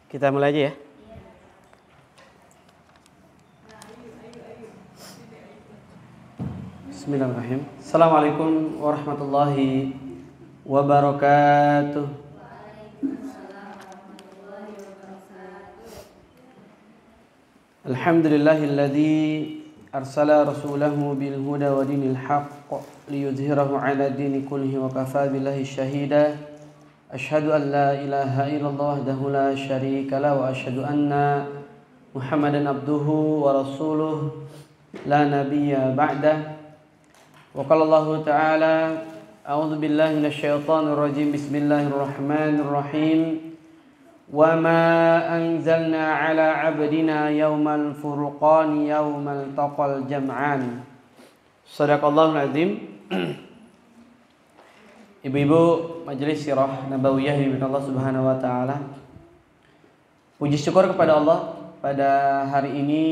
Kita mulai aja ya. Bismillahirrahmanirrahim. Assalamualaikum warahmatullahi wabarakatuh. Alhamdulillahilladzi arsala rasulahu bil huda wa dinil haqq liyudhhirahu 'ala dini kullihi wa kafaa billahi syahida. Asyhadu an la ilaha illallah wahdahu la syarika lahu wa asyhadu anna Muhammadan abduhu wa rasuluh la nabiyya ba'dah. Wa qala Allah ta'ala a'udzu billahi minasyaitonir rajim. Bismillahirrahmanirrahim. Wa ma anzalna 'ala 'abdina yaumal furqan yaumal taqal jam'an. Shadaqallahul azim. Ibu-ibu majelis sirah nabawiyah yang Allah Subhanahu wa taala. Puji syukur kepada Allah, pada hari ini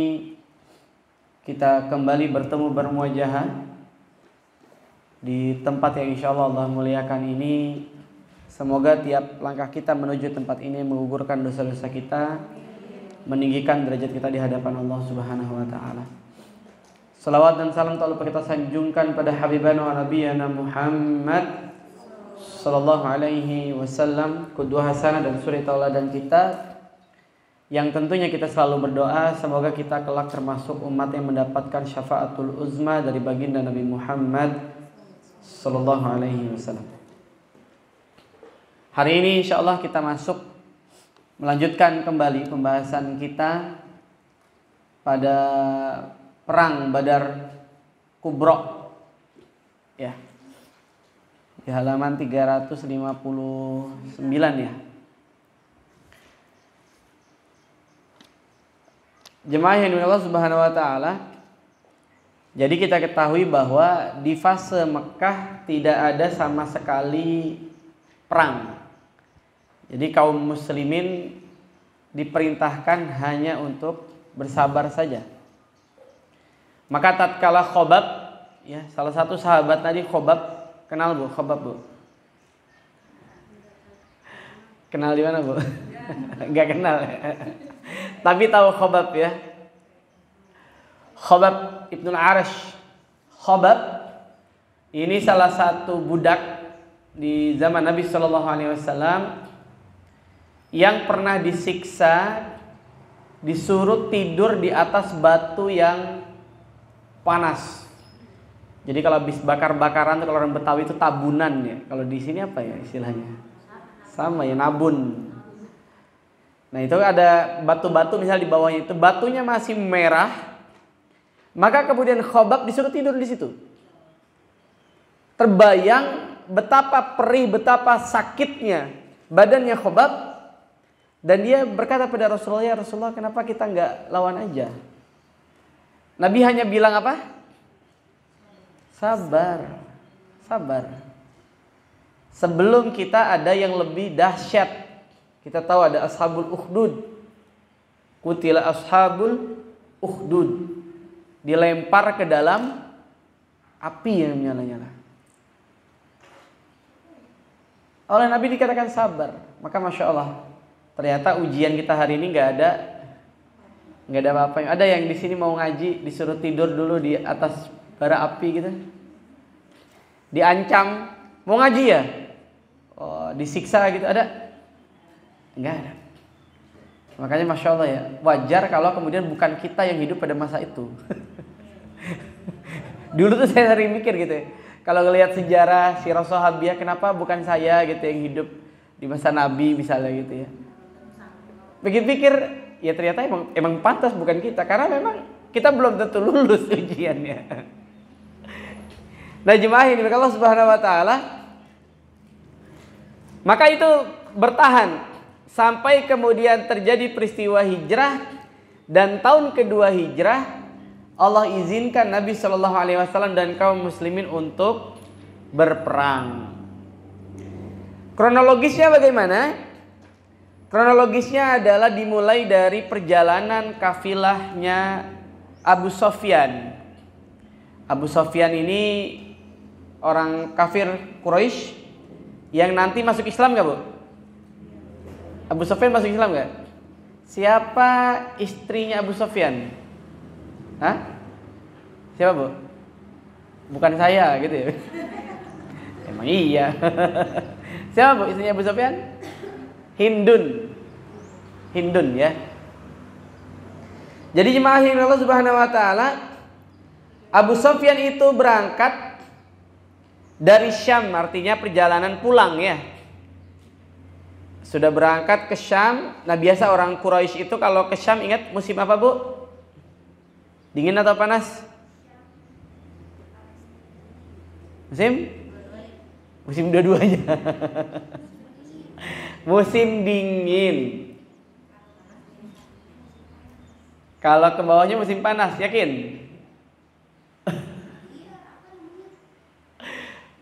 kita kembali bertemu bermuajahah di tempat yang insyaallah Allah muliakan ini. Semoga tiap langkah kita menuju tempat ini menggugurkan dosa-dosa kita, meninggikan derajat kita di hadapan Allah Subhanahu wa taala. Salawat dan salam tak lupa kita sanjungkan pada habibana wa nabiyana Muhammad sallallahu alaihi wasallam, qudwah hasanah dan suri tauladan kita, yang tentunya kita selalu berdoa semoga kita kelak termasuk umat yang mendapatkan syafaatul uzma dari baginda Nabi Muhammad sallallahu alaihi wasallam. Hari ini insyaallah kita melanjutkan kembali pembahasan kita pada perang Badar Kubra. Ya. Di halaman 359 ya. Jemaah yang dimiliki Allah Subhanahu wa taala. Jadi kita ketahui bahwa di fase Mekah tidak ada sama sekali perang. Jadi kaum muslimin diperintahkan hanya untuk bersabar saja. Maka tatkala Khobab, ya, salah satu sahabat tadi Khobab, kenal Bu, Khobab Bu? Kenal di mana Bu? Enggak kenal. Tapi tahu Khobab ya. Khobab Ibnul Arash. Khobab ini salah satu budak di zaman Nabi Shallallahu Alaihi Wasallam yang pernah disiksa, disuruh tidur di atas batu yang panas. Jadi kalau habis bakar-bakaran tuh, kalau orang Betawi itu tabunan ya. Kalau di sini apa ya istilahnya? Sama ya, nabun. Nah itu ada batu-batu misalnya di bawahnya itu batunya masih merah. Maka kemudian Khobab disuruh tidur di situ. Terbayang betapa perih, betapa sakitnya badannya Khobab. Dan dia berkata pada Rasulullah, ya Rasulullah, kenapa kita nggak lawan aja? Nabi hanya bilang apa? Sabar, sabar. Sebelum kita ada yang lebih dahsyat. Kita tahu ada Ashabul Ukhdud. Qutila Ashabul Ukhdud. Dilempar ke dalam api yang menyala-nyala. Oleh Nabi dikatakan sabar. Maka Masya Allah, ternyata ujian kita hari ini nggak ada apa-apa. Ada yang di sini mau ngaji disuruh tidur dulu di atas bara api gitu, diancam mau ngaji ya, disiksa gitu, ada? Enggak ada. Makanya Masya Allah ya, wajar kalau kemudian bukan kita yang hidup pada masa itu. Dulu tuh saya sering mikir gitu ya, kalau ngelihat sejarah sirah sahabiyah, kenapa bukan saya gitu yang hidup di masa Nabi misalnya gitu ya. Pikir-pikir ya ternyata emang pantas bukan kita, karena memang kita belum tentu lulus ujiannya. Nah jemaah ini Allah Subhanahu wa taala, maka itu bertahan sampai kemudian terjadi peristiwa hijrah, dan tahun kedua hijrah Allah izinkan Nabi Shallallahu Alaihi Wasallam dan kaum muslimin untuk berperang. Kronologisnya bagaimana? Kronologisnya adalah dimulai dari perjalanan kafilahnya Abu Sufyan. Abu Sufyan ini orang kafir Quraisy yang nanti masuk Islam gak Bu? Abu Sufyan masuk Islam gak? Siapa istrinya Abu Sofyan? Hah? Siapa, Bu? Bukan saya gitu ya. Emang iya. Siapa, Bu, istrinya Abu Sofyan? Hindun. Hindun ya. Jadi jemaah yang Allah Subhanahu wa taala, Abu Sofyan itu berangkat dari Syam, artinya perjalanan pulang ya. Sudah berangkat ke Syam. Nah, biasa orang Quraisy itu kalau ke Syam, ingat musim apa, Bu? Dingin atau panas? Musim dua-duanya. Musim dingin. Kalau ke bawahnya musim panas, yakin?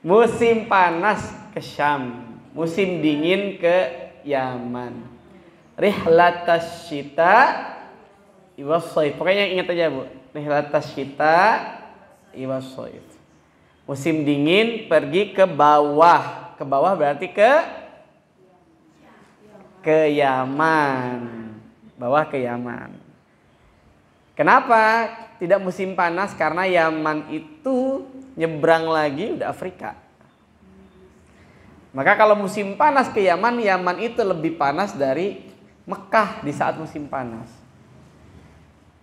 Musim panas ke Syam, musim dingin ke Yaman. Rihlatas syita iwas-shaif. Pokoknya ingat aja, Bu. Rihlatas syita iwas-shaif. Musim dingin pergi ke bawah. Ke bawah berarti ke Yaman. Bawah ke Yaman. Kenapa tidak musim panas? Karena Yaman itu nyebrang lagi udah Afrika. Maka kalau musim panas ke Yaman, Yaman itu lebih panas dari Mekah di saat musim panas.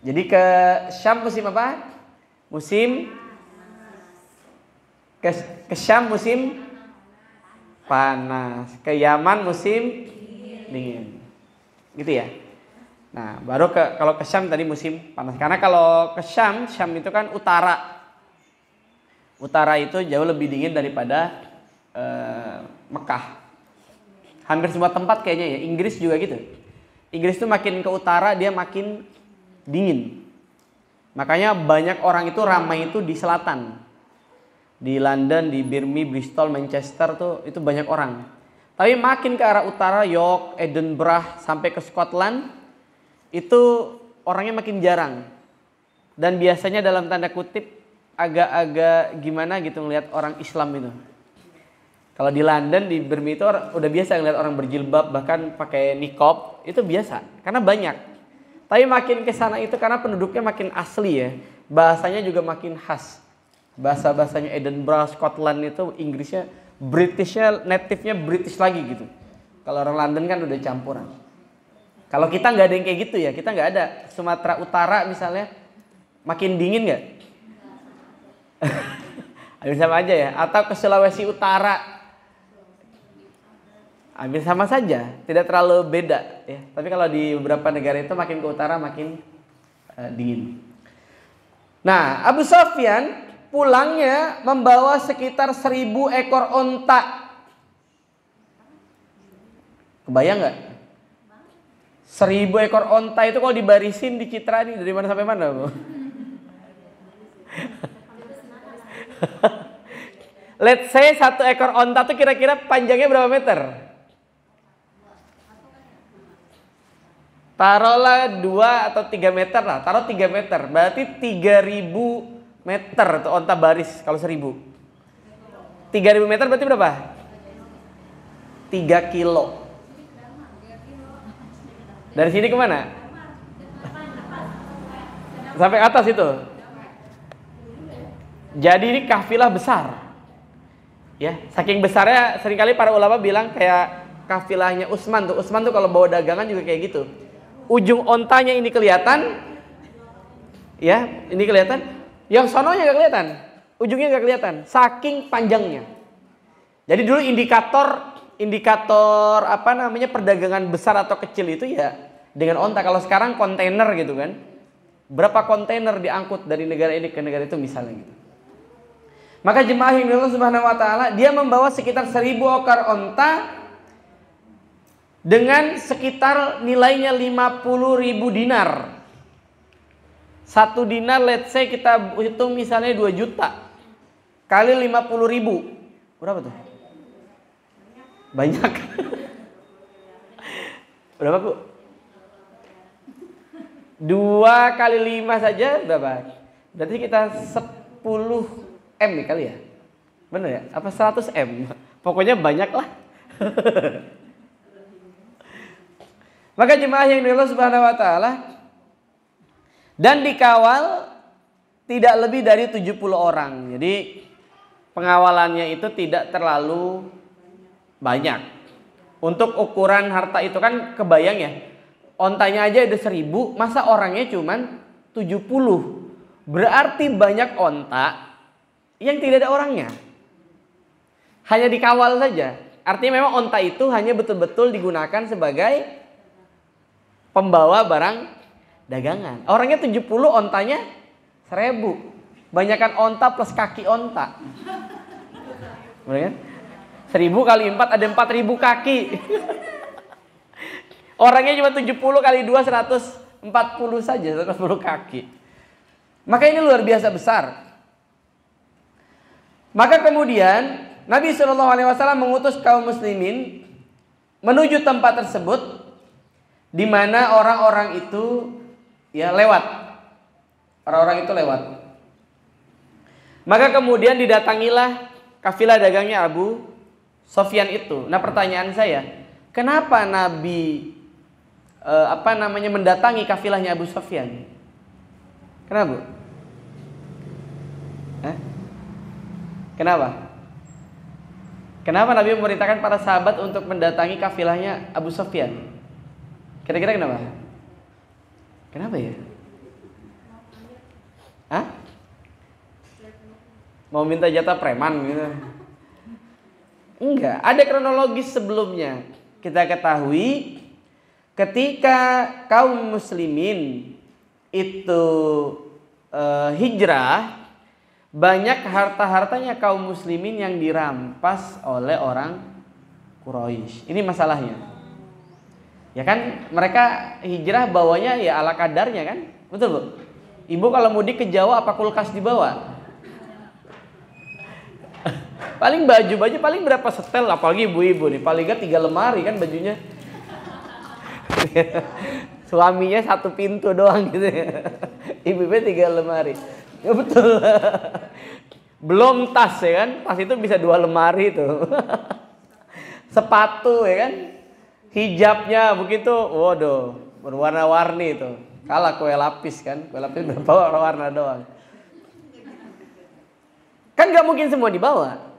Jadi ke Syam musim apa? Ke Syam musim panas, ke Yaman musim dingin. Gitu ya. Nah, baru kalau ke Syam tadi musim panas. Karena kalau ke Syam itu kan utara. Utara itu jauh lebih dingin daripada Mekah. Hampir semua tempat kayaknya ya. Inggris juga gitu. Inggris itu makin ke utara dia makin dingin. Makanya banyak orang itu ramai itu di selatan. Di London, di Birmingham, Bristol, Manchester tuh itu banyak orang. Tapi makin ke arah utara, York, Edinburgh sampai ke Scotland itu orangnya makin jarang. Dan biasanya dalam tanda kutip agak-agak gimana gitu ngelihat orang Islam itu. Kalau di London, di Birmingham itu udah biasa ngelihat orang berjilbab bahkan pakai niqab, itu biasa karena banyak. Tapi makin ke sana itu karena penduduknya makin asli ya. Bahasanya juga makin khas. Bahasa-bahasanya Edinburgh, Scotland itu Inggrisnya, Britishnya, native-nya British lagi gitu. Kalau orang London kan udah campuran. Kalau kita nggak ada yang kayak gitu ya, kita nggak ada. Sumatera Utara misalnya, makin dingin nggak? Hampir sama aja ya. Atau ke Sulawesi Utara, hampir sama saja, tidak terlalu beda ya. Tapi kalau di beberapa negara itu makin ke utara makin dingin. Nah, Abu Sofyan pulangnya membawa sekitar 1.000 ekor onta. Kebayang nggak? 1.000 ekor onta itu kalau dibarisin di Citra nih dari mana sampai mana, Bu? Let's say 1 ekor onta itu kira-kira panjangnya berapa meter? Taruhlah 2 atau 3 meter lah. Taruh 3 meter. Berarti 3.000 meter tuh onta baris kalau 1.000. 3.000 meter berarti berapa? 3 kilo. Dari sini kemana? Sampai atas itu. Jadi ini kafilah besar. Ya, saking besarnya seringkali para ulama bilang kayak kafilahnya Utsman tuh. Utsman tuh kalau bawa dagangan juga kayak gitu. Ujung ontanya ini kelihatan. Ya, ini kelihatan. Yang sononya gak kelihatan. Ujungnya gak kelihatan. Saking panjangnya. Jadi dulu indikator apa namanya perdagangan besar atau kecil itu ya dengan onta. Kalau sekarang kontainer gitu kan. Berapa kontainer diangkut dari negara ini ke negara itu misalnya gitu. Maka jemaah yang Allah Subhanahu wa taala dia membawa sekitar 1.000 ekor onta dengan sekitar nilainya 50.000 dinar. 1 dinar let's say kita hitung misalnya 2 juta kali 50.000. Berapa tuh? Banyak. Berapa, Bu? 2 kali 5 saja berapa? Berarti kita 10 M nih kali ya? Bener ya? Apa 100 M? Pokoknya banyak lah. Maka jemaah yang dirahmati Allah Subhanahu wa taala, dan dikawal tidak lebih dari 70 orang. Jadi pengawalannya itu tidak terlalu banyak. Untuk ukuran harta itu kan kebayang ya. Ontanya aja ada 1000, masa orangnya cuman 70. Berarti banyak onta yang tidak ada orangnya. Hanya dikawal saja. Artinya memang onta itu hanya betul-betul digunakan sebagai pembawa barang dagangan. Orangnya 70, ontanya 1000. Banyakan onta plus kaki onta. Benar kan? 1000 kali 4 ada 4000 kaki. Orangnya cuma 70 kali 2 140 saja, 140 kaki. Maka ini luar biasa besar. Maka kemudian Nabi SAW mengutus kaum muslimin menuju tempat tersebut, di mana orang-orang itu ya lewat. Orang-orang itu lewat. Maka kemudian didatangilah kafilah dagangnya Abu Sofyan itu. Nah, pertanyaan saya, kenapa Nabi mendatangi kafilahnya Abu Sofyan? Kenapa? Kenapa? Kenapa Nabi memerintahkan para sahabat untuk mendatangi kafilahnya Abu Sofyan? Kira-kira kenapa? Kenapa ya? Mau minta jatah preman gitu? Enggak, ada kronologis sebelumnya. Kita ketahui ketika kaum muslimin itu hijrah, banyak harta-hartanya kaum muslimin yang dirampas oleh orang Quraisy. Ini masalahnya. Ya kan, mereka hijrah bawanya ya ala kadarnya kan? Betul, Bu? Ibu kalau mudik ke Jawa apa kulkas dibawa? Paling baju paling berapa setel, apalagi ibu-ibu nih, paling gak 3 lemari kan bajunya. Suaminya 1 pintu doang gitu ya. Ibu-ibu 3 lemari. Ya betul. Belum tas ya kan, tas itu bisa 2 lemari tuh. Sepatu ya kan, hijabnya begitu, waduh, berwarna-warni itu. Kalah kue lapis kan, kue lapis berapa warna doang. Kan gak mungkin semua dibawa.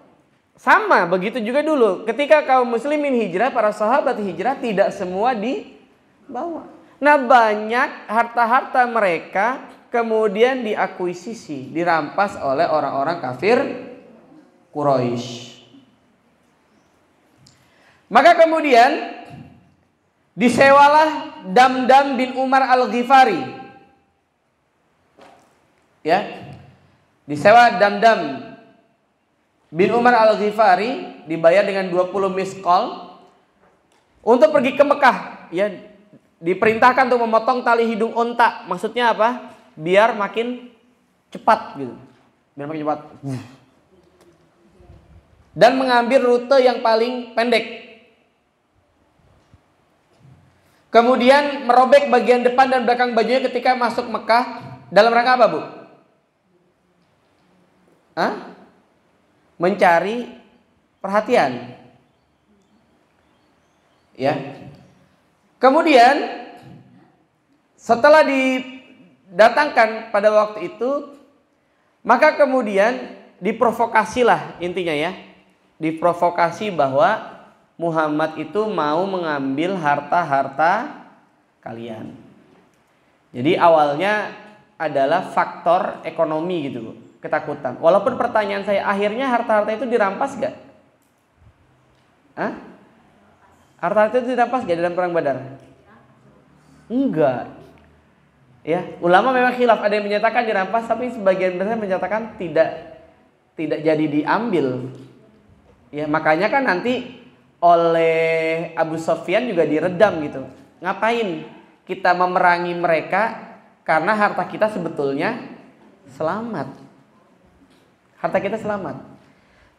Sama begitu juga dulu ketika kaum muslimin hijrah, para sahabat hijrah tidak semua dibawa. Nah, banyak harta-harta mereka kemudian diakuisisi, dirampas oleh orang-orang kafir Quraisy. Maka kemudian disewalah Damdam bin Umar Al-Ghifari. Ya. Disewa Damdam bin Umar Al-Ghifari, dibayar dengan 20 miskol untuk pergi ke Mekah. Ya, diperintahkan untuk memotong tali hidung onta. Maksudnya apa? Biar makin cepat gitu. Biar makin cepat. Dan mengambil rute yang paling pendek. Kemudian merobek bagian depan dan belakang bajunya ketika masuk Mekah. Dalam rangka apa, Bu? Mencari perhatian. Ya. Kemudian setelah didatangkan pada waktu itu, maka kemudian diprovokasilah intinya ya. Diprovokasi bahwa Muhammad itu mau mengambil harta-harta kalian. Jadi awalnya adalah faktor ekonomi gitu, Bu. Ketakutan. Walaupun pertanyaan saya, akhirnya harta-harta itu dirampas gak? Harta-harta itu dirampas gak dalam perang Badar? Enggak. Ya, ulama memang khilaf, ada yang menyatakan dirampas, tapi sebagian besar menyatakan tidak jadi diambil. Ya, makanya kan nanti oleh Abu Sofyan juga diredam gitu. Ngapain kita memerangi mereka karena harta kita sebetulnya selamat. Harta kita selamat.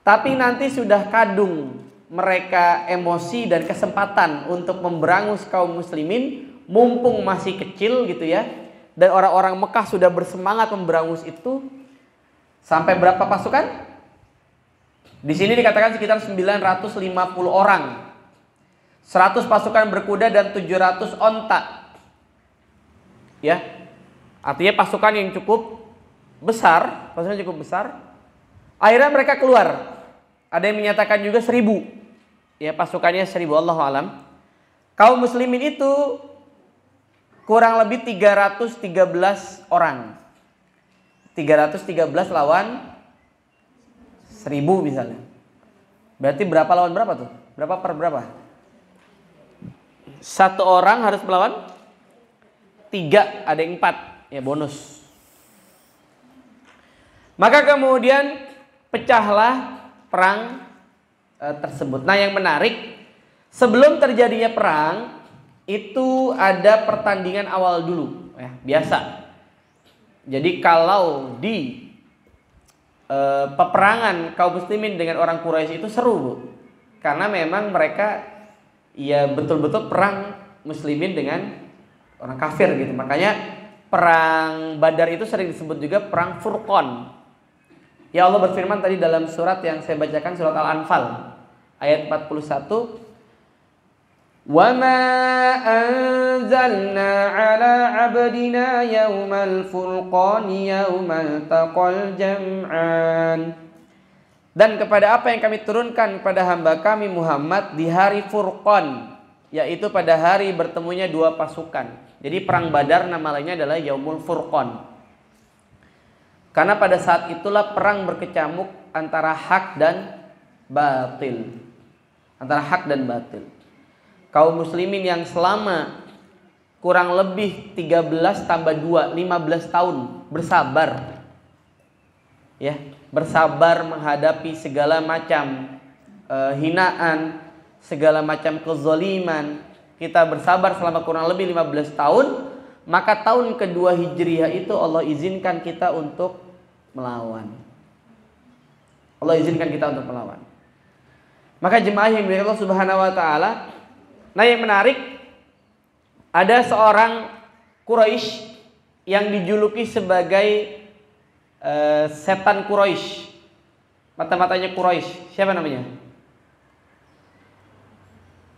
Tapi nanti sudah kadung mereka emosi dan kesempatan untuk memberangus kaum muslimin, mumpung masih kecil gitu ya. Dan orang-orang Mekah sudah bersemangat memberangus itu. Sampai berapa pasukan? Di sini dikatakan sekitar 950 orang. 100 pasukan berkuda dan 700 onta. Ya. Artinya pasukan yang cukup besar, pasukan cukup besar. Akhirnya mereka keluar. Ada yang menyatakan juga 1000. Ya, pasukannya 1000, Allahu alam. Kaum muslimin itu kurang lebih 313 orang. 313 lawan 1000 misalnya. Berarti berapa lawan berapa tuh? Berapa per berapa? Satu orang harus melawan 3, ada yang 4. Ya, bonus. Maka kemudian pecahlah perang tersebut. Nah, yang menarik, sebelum terjadinya perang itu ada pertandingan awal dulu, ya, biasa. Jadi kalau di peperangan kaum muslimin dengan orang Quraisy itu seru, Bu. Karena memang mereka ya betul-betul perang muslimin dengan orang kafir gitu. Makanya perang Badar itu sering disebut juga perang Furqan. Ya, Allah berfirman tadi dalam surat yang saya bacakan, surat Al-Anfal ayat 41, "Wa ma anzalna 'ala 'abdina yaumal furqani yaumal taqal jam'an." Dan kepada apa yang kami turunkan pada hamba kami Muhammad di hari Furqan, yaitu pada hari bertemunya dua pasukan. Jadi perang Badar nama lainnya adalah Yaumul Furqan. Karena pada saat itulah perang berkecamuk antara hak dan batil. Antara hak dan batil. Kaum muslimin yang selama kurang lebih 13 tambah 2, 15 tahun bersabar. Ya, bersabar menghadapi segala macam hinaan, segala macam kezaliman. Kita bersabar selama kurang lebih 15 tahun. Maka tahun kedua Hijriah itu Allah izinkan kita untuk melawan. Allah izinkan kita untuk melawan. Maka jemaah yang dimuliakan Allah Subhanahu wa taala, nah yang menarik, ada seorang Quraisy yang dijuluki sebagai setan Quraisy. Mata-matanya Quraisy. Siapa namanya?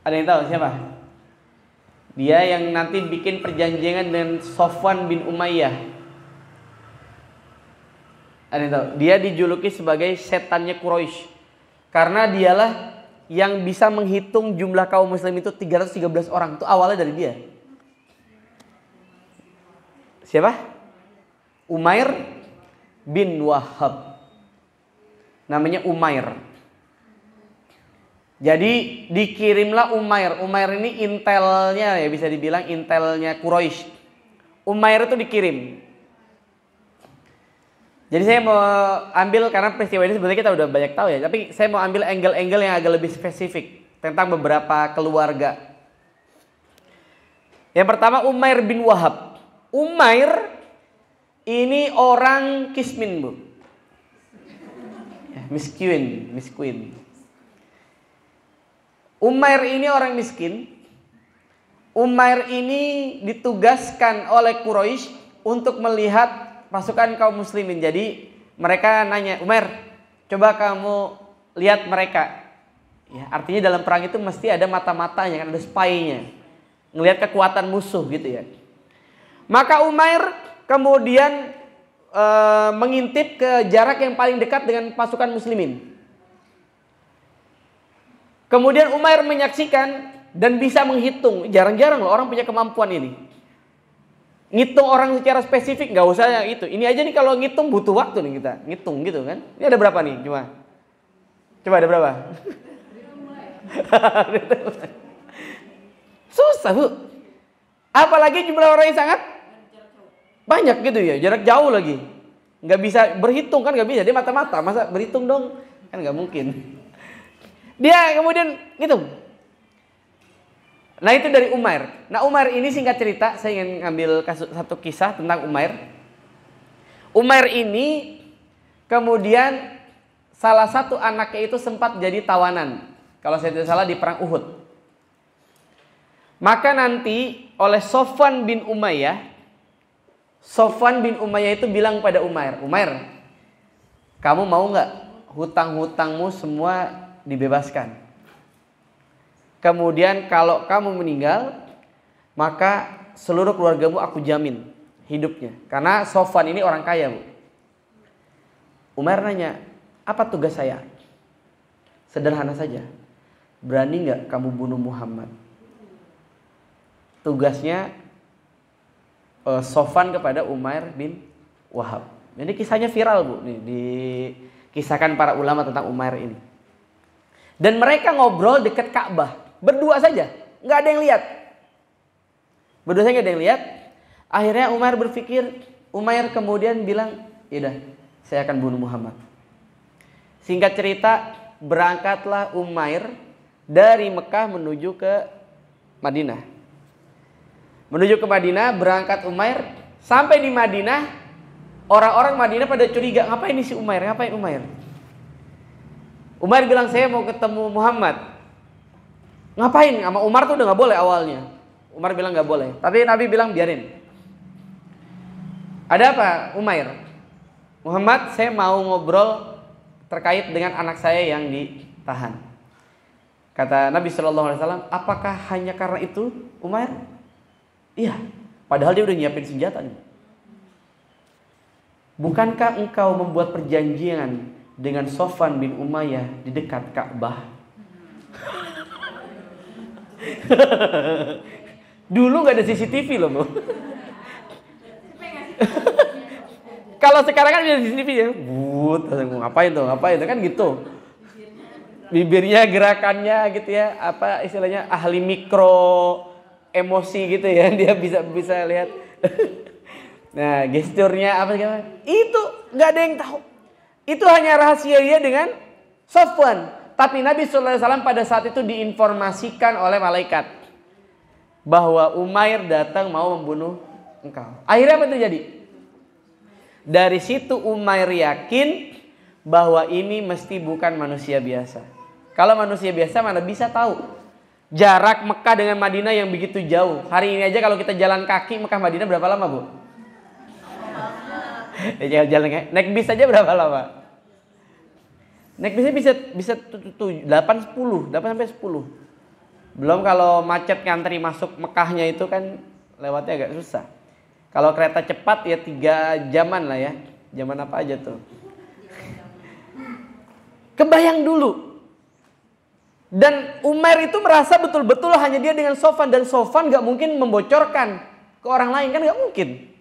Ada yang tahu siapa? Dia yang nanti bikin perjanjian dengan Sofwan bin Umayyah. Ada yang tahu? Dia dijuluki sebagai setannya Quraisy. Karena dialah yang bisa menghitung jumlah kaum muslim itu 313 orang. Itu awalnya dari dia. Siapa? Umair bin Wahab. Namanya Umair. Jadi dikirimlah Umair. Umair ini intelnya, ya bisa dibilang intelnya Quraisy. Umair itu dikirim. Jadi saya mau ambil, karena peristiwa ini sebenarnya kita udah banyak tahu ya, tapi saya mau ambil angle-angle yang agak lebih spesifik tentang beberapa keluarga. Yang pertama Umair bin Wahab. Umair ini orang Kismin, Bu. Miskin. Umair ini orang miskin. Umair ini ditugaskan oleh Quraisy untuk melihat pasukan kaum muslimin. Jadi mereka nanya, Umair, coba kamu lihat mereka. Ya, artinya dalam perang itu mesti ada mata-matanya, kan ada spy-nya. Ngelihat kekuatan musuh gitu ya. Maka Umair kemudian mengintip ke jarak yang paling dekat dengan pasukan muslimin. Kemudian Umair menyaksikan dan bisa menghitung. Jarang-jarang loh orang punya kemampuan ini. Ngitung orang secara spesifik, nggak usah yang itu. Ini aja nih kalau ngitung butuh waktu nih kita. Ngitung gitu kan. Ini ada berapa nih? Coba ada berapa? Susah, Bu. Apalagi jumlah orang yang sangat banyak gitu ya. Jarak jauh lagi. Nggak bisa berhitung kan, nggak bisa. Dia mata-mata. Masa berhitung dong? Kan nggak mungkin. Dia kemudian ngitung. Nah itu dari Umair. Nah Umair ini singkat cerita, saya ingin ngambil satu kisah tentang Umair. Umair ini kemudian salah satu anaknya itu sempat jadi tawanan. Kalau saya tidak salah di perang Uhud. Maka nanti oleh Sofwan bin Umayyah itu bilang pada Umair, Umair, kamu mau nggak hutang-hutangmu semua dibebaskan? Kemudian kalau kamu meninggal, maka seluruh keluargamu aku jamin hidupnya. Karena Sofwan ini orang kaya, Bu. Umair nanya, apa tugas saya? Sederhana saja. Berani nggak kamu bunuh Muhammad? Tugasnya Sofwan kepada Umair bin Wahab. Ini kisahnya viral, Bu. Nih, dikisahkan para ulama tentang Umair ini. Dan mereka ngobrol dekat Ka'bah. Berdua saja. Nggak ada yang lihat. Berdua saja nggak ada yang lihat. Akhirnya Umair berpikir. Umair kemudian bilang, yaudah, saya akan bunuh Muhammad. Singkat cerita, berangkatlah Umair dari Mekah menuju ke Madinah. Menuju ke Madinah, berangkat Umair. Sampai di Madinah, orang-orang Madinah pada curiga, ngapain ini si Umair? Ngapain Umair? Umair bilang, saya mau ketemu Muhammad. Ngapain? Sama Umar tuh udah gak boleh awalnya. Umar bilang gak boleh. Tapi Nabi bilang biarin. Ada apa Umair? Muhammad, saya mau ngobrol terkait dengan anak saya yang ditahan. Kata Nabi SAW, apakah hanya karena itu Umair? Iya. Padahal dia udah nyiapin senjata nih. Bukankah engkau membuat perjanjian dengan Sofwan bin Umayyah di dekat Ka'bah? Dulu gak ada CCTV loh, Bu. Kalau sekarang kan ada CCTV ya. Ngapain tuh kan gitu. Bibirnya, gerakannya gitu ya. Apa istilahnya, ahli mikro emosi gitu ya. Dia bisa lihat. Nah, gesturnya apa segala. Itu gak ada yang tahu. Itu hanya rahasia dia dengan Sofwan. Tapi Nabi SAW pada saat itu diinformasikan oleh malaikat bahwa Umair datang mau membunuh engkau. Akhirnya apa terjadi? Dari situ Umair yakin bahwa ini mesti bukan manusia biasa. Kalau manusia biasa mana bisa tahu jarak Mekah dengan Madinah yang begitu jauh. Hari ini aja kalau kita jalan kaki Mekah Madinah berapa lama, Bu? Jalan kaki. Naik bis aja berapa lama? Naik bisnya bisa 8 sampai 10. Belum kalau macet ngantri masuk Mekahnya itu kan lewatnya agak susah. Kalau kereta cepat ya 3 jaman lah ya. Jaman apa aja tuh. Kebayang dulu. Dan Umair itu merasa betul-betul hanya dia dengan Sofwan. Dan Sofwan gak mungkin membocorkan ke orang lain. Kan gak mungkin.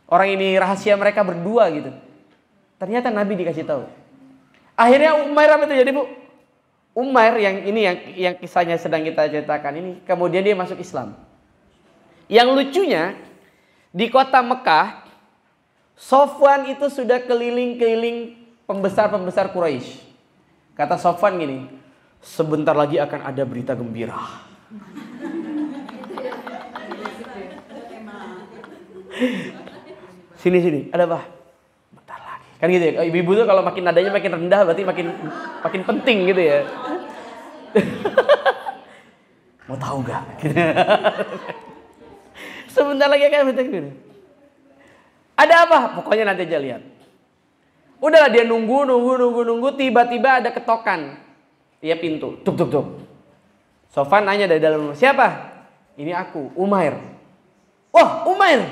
Orang ini rahasia mereka berdua gitu. Ternyata Nabi dikasih tahu. Akhirnya Umair apa terjadi, Bu? Umair yang kisahnya sedang kita ceritakan ini, kemudian dia masuk Islam. Yang lucunya di kota Mekah, Sofwan itu sudah keliling-keliling pembesar-pembesar Quraisy. Kata Sofwan gini, sebentar lagi akan ada berita gembira. Sini, ada apa? Kan gitu ya, ibu-ibu tuh kalau makin nadanya makin rendah berarti makin penting gitu ya. Mau tahu gak? Sebentar lagi kan gitu. Ada apa? Pokoknya nanti aja lihat. Udahlah dia nunggu, tiba-tiba ada ketokan. Iya pintu, tuk. Sofwan nanya dari dalam, siapa? Ini aku, Umair. Wah, Umair.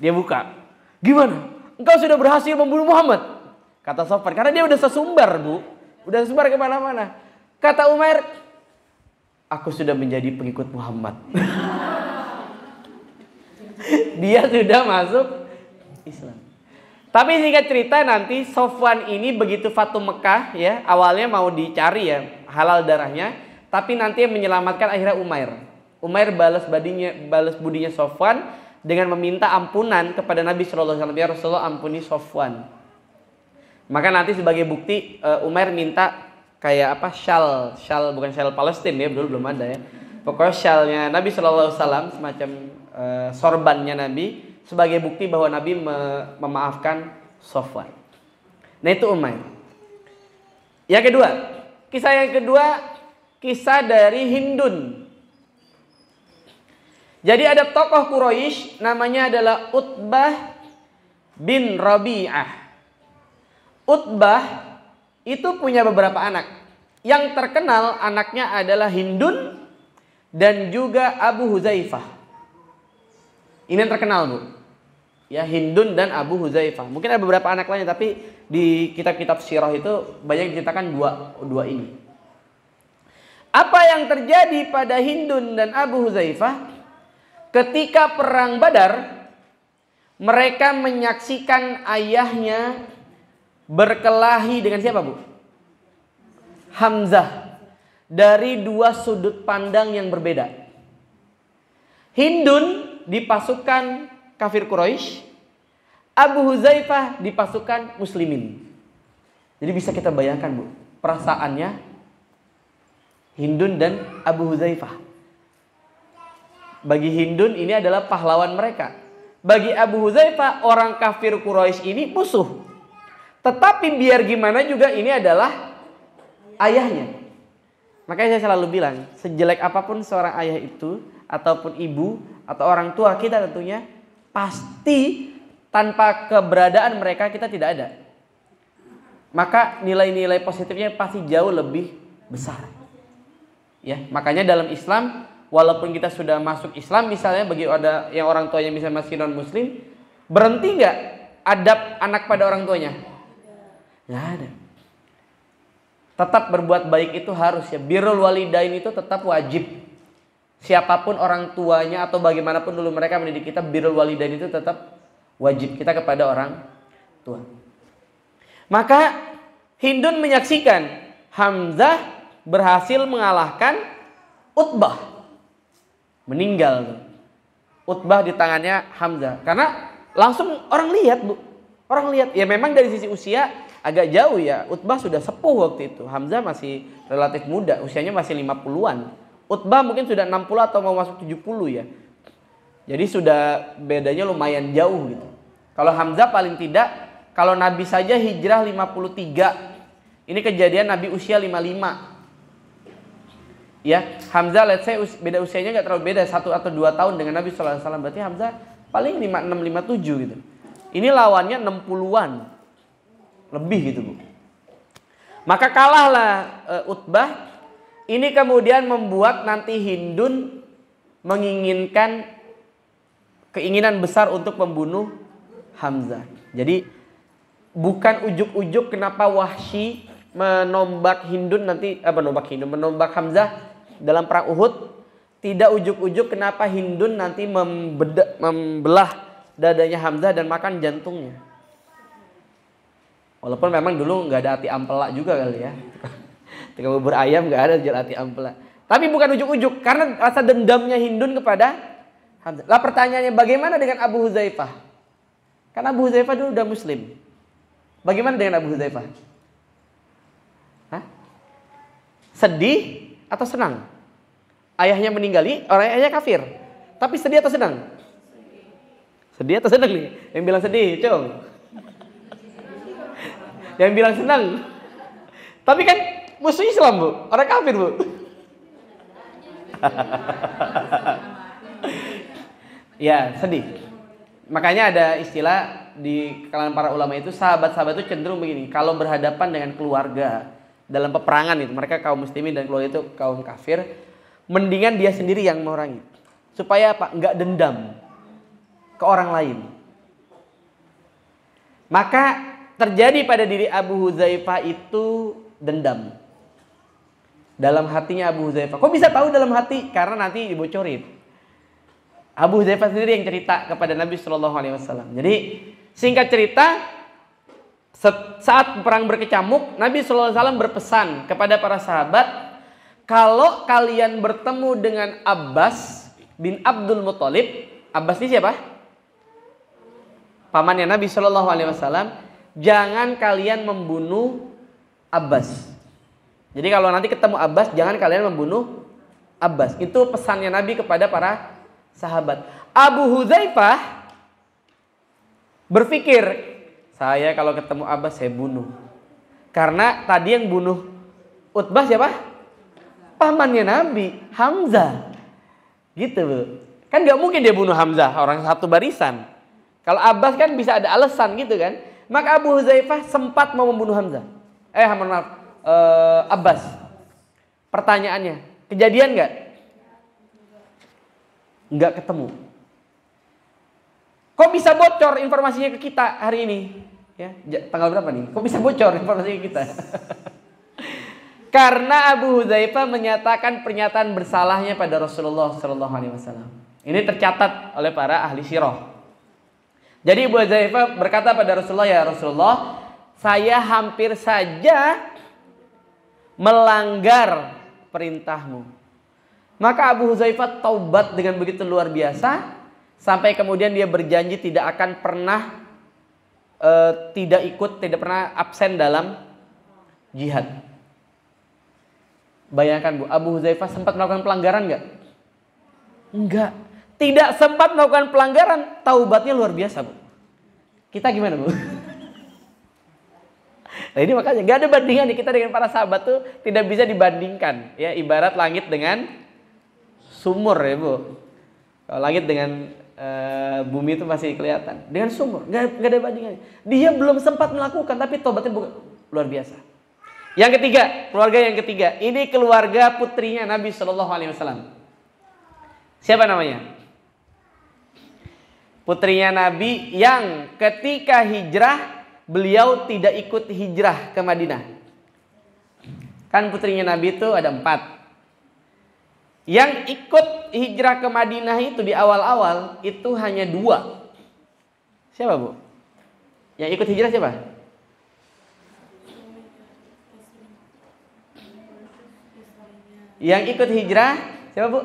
Dia buka. Gimana? Engkau sudah berhasil membunuh Muhammad. Kata Sofwan. Karena dia udah sesumbar, Bu. Udah sesumbar kemana-mana. Kata Umair. Aku sudah menjadi pengikut Muhammad. Dia sudah masuk Islam. Tapi singkat cerita nanti Sofwan ini begitu Fatu Mekah ya. Awalnya mau dicari ya. Halal darahnya. Tapi nanti yang menyelamatkan akhirnya Umair. Umair balas budinya Sofwan. Dengan meminta ampunan kepada Nabi SAW. Ya Rasulullah ampuni Sofwan. Maka nanti sebagai bukti Umair minta kayak apa syal bukan syal Palestina ya, dulu belum ada ya. Pokoknya syalnya Nabi SAW semacam sorbannya Nabi sebagai bukti bahwa Nabi memaafkan Sofwan. Nah itu Umair. Yang kedua, kisah dari Hindun. Jadi ada tokoh Quraisy namanya adalah Utbah bin Rabi'ah. Utbah itu punya beberapa anak. Yang terkenal anaknya adalah Hindun dan juga Abu Huzaifah. Ini yang terkenal, Bu. Ya, Hindun dan Abu Huzaifah. Mungkin ada beberapa anak lainnya, tapi di kitab-kitab sirah itu banyak diceritakan dua ini. Apa yang terjadi pada Hindun dan Abu Huzaifah ketika perang Badar? Mereka menyaksikan ayahnya berkelahi dengan siapa, Bu? Hamzah. Dari dua sudut pandang yang berbeda. Hindun di pasukan kafir Quraisy, Abu Huzaifah di pasukan muslimin. Jadi bisa kita bayangkan, Bu, perasaannya Hindun dan Abu Huzaifah. Bagi Hindun ini adalah pahlawan mereka. Bagi Abu Huzaifah, orang kafir Quraisy ini musuh. Tetapi biar gimana juga ini adalah ayahnya. Makanya saya selalu bilang, sejelek apapun seorang ayah itu, ataupun ibu, atau orang tua kita tentunya, pasti tanpa keberadaan mereka kita tidak ada. Maka nilai-nilai positifnya pasti jauh lebih besar. Ya, makanya dalam Islam, walaupun kita sudah masuk Islam, misalnya bagi ada yang orang tuanya bisa masih non Muslim, berhenti nggak adab anak pada orang tuanya? Nggak ada. Tetap berbuat baik itu harus, ya. Birrul walidain itu tetap wajib. Siapapun orang tuanya atau bagaimanapun dulu mereka mendidik kita, birrul walidain itu tetap wajib kita kepada orang tua. Maka Hindun menyaksikan Hamzah berhasil mengalahkan Utbah. Meninggal. Utbah di tangannya Hamzah. Karena langsung orang lihat, Bu. Orang lihat. Ya memang dari sisi usia agak jauh ya. Utbah sudah sepuh waktu itu. Hamzah masih relatif muda. Usianya masih 50-an. Utbah mungkin sudah 60 atau mau masuk 70 ya. Jadi sudah bedanya lumayan jauh gitu. Kalau Hamzah paling tidak, kalau Nabi saja hijrah 53. Ini kejadian Nabi usia 55. Ya, Hamzah let's say beda usianya nggak terlalu beda, 1 atau 2 tahun dengan Nabi SAW. Berarti Hamzah paling 56, 57 gitu. Ini lawannya 60-an. Lebih gitu, Bu. Maka kalahlah Utbah. Ini kemudian membuat nanti Hindun menginginkan keinginan besar untuk membunuh Hamzah. Jadi bukan ujuk-ujuk kenapa Wahsy menombak Hindun nanti menombak Hamzah dalam perang Uhud. Tidak ujuk-ujuk kenapa Hindun nanti membelah dadanya Hamzah dan makan jantungnya. Walaupun memang dulu nggak ada hati ampela juga kali ya. Ketika bubur ayam nggak ada jual hati ampela. Tapi bukan ujuk-ujuk karena rasa dendamnya Hindun kepada Hamzah. Lah pertanyaannya, bagaimana dengan Abu Huzaifah? Karena Abu Huzaifah dulu udah Muslim. Bagaimana dengan Abu Huzaifah? Hah? Sedih atau senang? Ayahnya meninggali, orang ayahnya kafir. Tapi sedih atau senang? Sedih atau senang nih? Yang bilang sedih, Cung. Yang bilang senang. Tapi kan musuh Islam, Bu. Orang kafir, Bu. Ya, sedih. Makanya ada istilah di kalangan para ulama itu, sahabat-sahabat itu cenderung begini. Kalau berhadapan dengan keluarga dalam peperangan itu, mereka kaum muslimin dan keluarga itu kaum kafir, mendingan dia sendiri yang memerangi. Supaya apa? Enggak dendam ke orang lain. Maka terjadi pada diri Abu Huzaifah itu dendam. Dalam hatinya Abu Huzaifah. Kok bisa tahu dalam hati? Karena nanti dibocorin. Abu Huzaifah sendiri yang cerita kepada Nabi SAW. Jadi singkat cerita, saat perang berkecamuk, Nabi SAW berpesan kepada para sahabat, kalau kalian bertemu dengan Abbas bin Abdul Muthalib, Abbas ini siapa? Pamannya Nabi SAW. Jangan kalian membunuh Abbas. Jadi kalau nanti ketemu Abbas, jangan kalian membunuh Abbas. Itu pesannya Nabi kepada para sahabat. Abu Huzaifah berpikir, saya kalau ketemu Abbas saya bunuh. Karena tadi yang bunuh Utbah siapa? Pamannya Nabi, Hamzah. Gitu, Bu. Kan gak mungkin dia bunuh Hamzah, orang satu barisan. Kalau Abbas kan bisa ada alasan gitu kan. Maka Abu Huzaifah sempat mau membunuh Hamzah. Abbas. Pertanyaannya, kejadian gak? nggak ketemu. Kok bisa bocor informasinya ke kita hari ini? Ya, tanggal berapa nih? Kok bisa bocor informasinya ke kita? Karena Abu Hudzaifah menyatakan pernyataan bersalahnya pada Rasulullah Shallallahu Alaihi Wasallam. Ini tercatat oleh para ahli sirah. Jadi Abu Hudzaifah berkata pada Rasulullah, ya Rasulullah, saya hampir saja melanggar perintahmu. Maka Abu Hudzaifah taubat dengan begitu luar biasa, sampai kemudian dia berjanji tidak akan pernah tidak pernah absen dalam jihad. Bayangkan Bu, Abu Hudzaifah sempat melakukan pelanggaran nggak? Enggak. Tidak sempat melakukan pelanggaran, taubatnya luar biasa Bu. Kita gimana Bu? Nah ini makanya nggak ada bandingan nih, kita dengan para sahabat tuh tidak bisa dibandingkan. Ya ibarat langit dengan sumur ya Bu. Kalau langit dengan bumi itu masih kelihatan. Dengan sumur nggak ada bandingannya. Dia belum sempat melakukan tapi taubatnya luar biasa. Yang ketiga, keluarga yang ketiga. Ini keluarga putrinya Nabi Shallallahu Alaihi Wasallam. Siapa namanya? Putrinya Nabi yang ketika hijrah beliau tidak ikut hijrah ke Madinah. Kan putrinya Nabi itu ada 4. Yang ikut hijrah ke Madinah itu di awal-awal itu hanya 2. Siapa Bu? Yang ikut hijrah siapa? Yang ikut hijrah siapa Bu?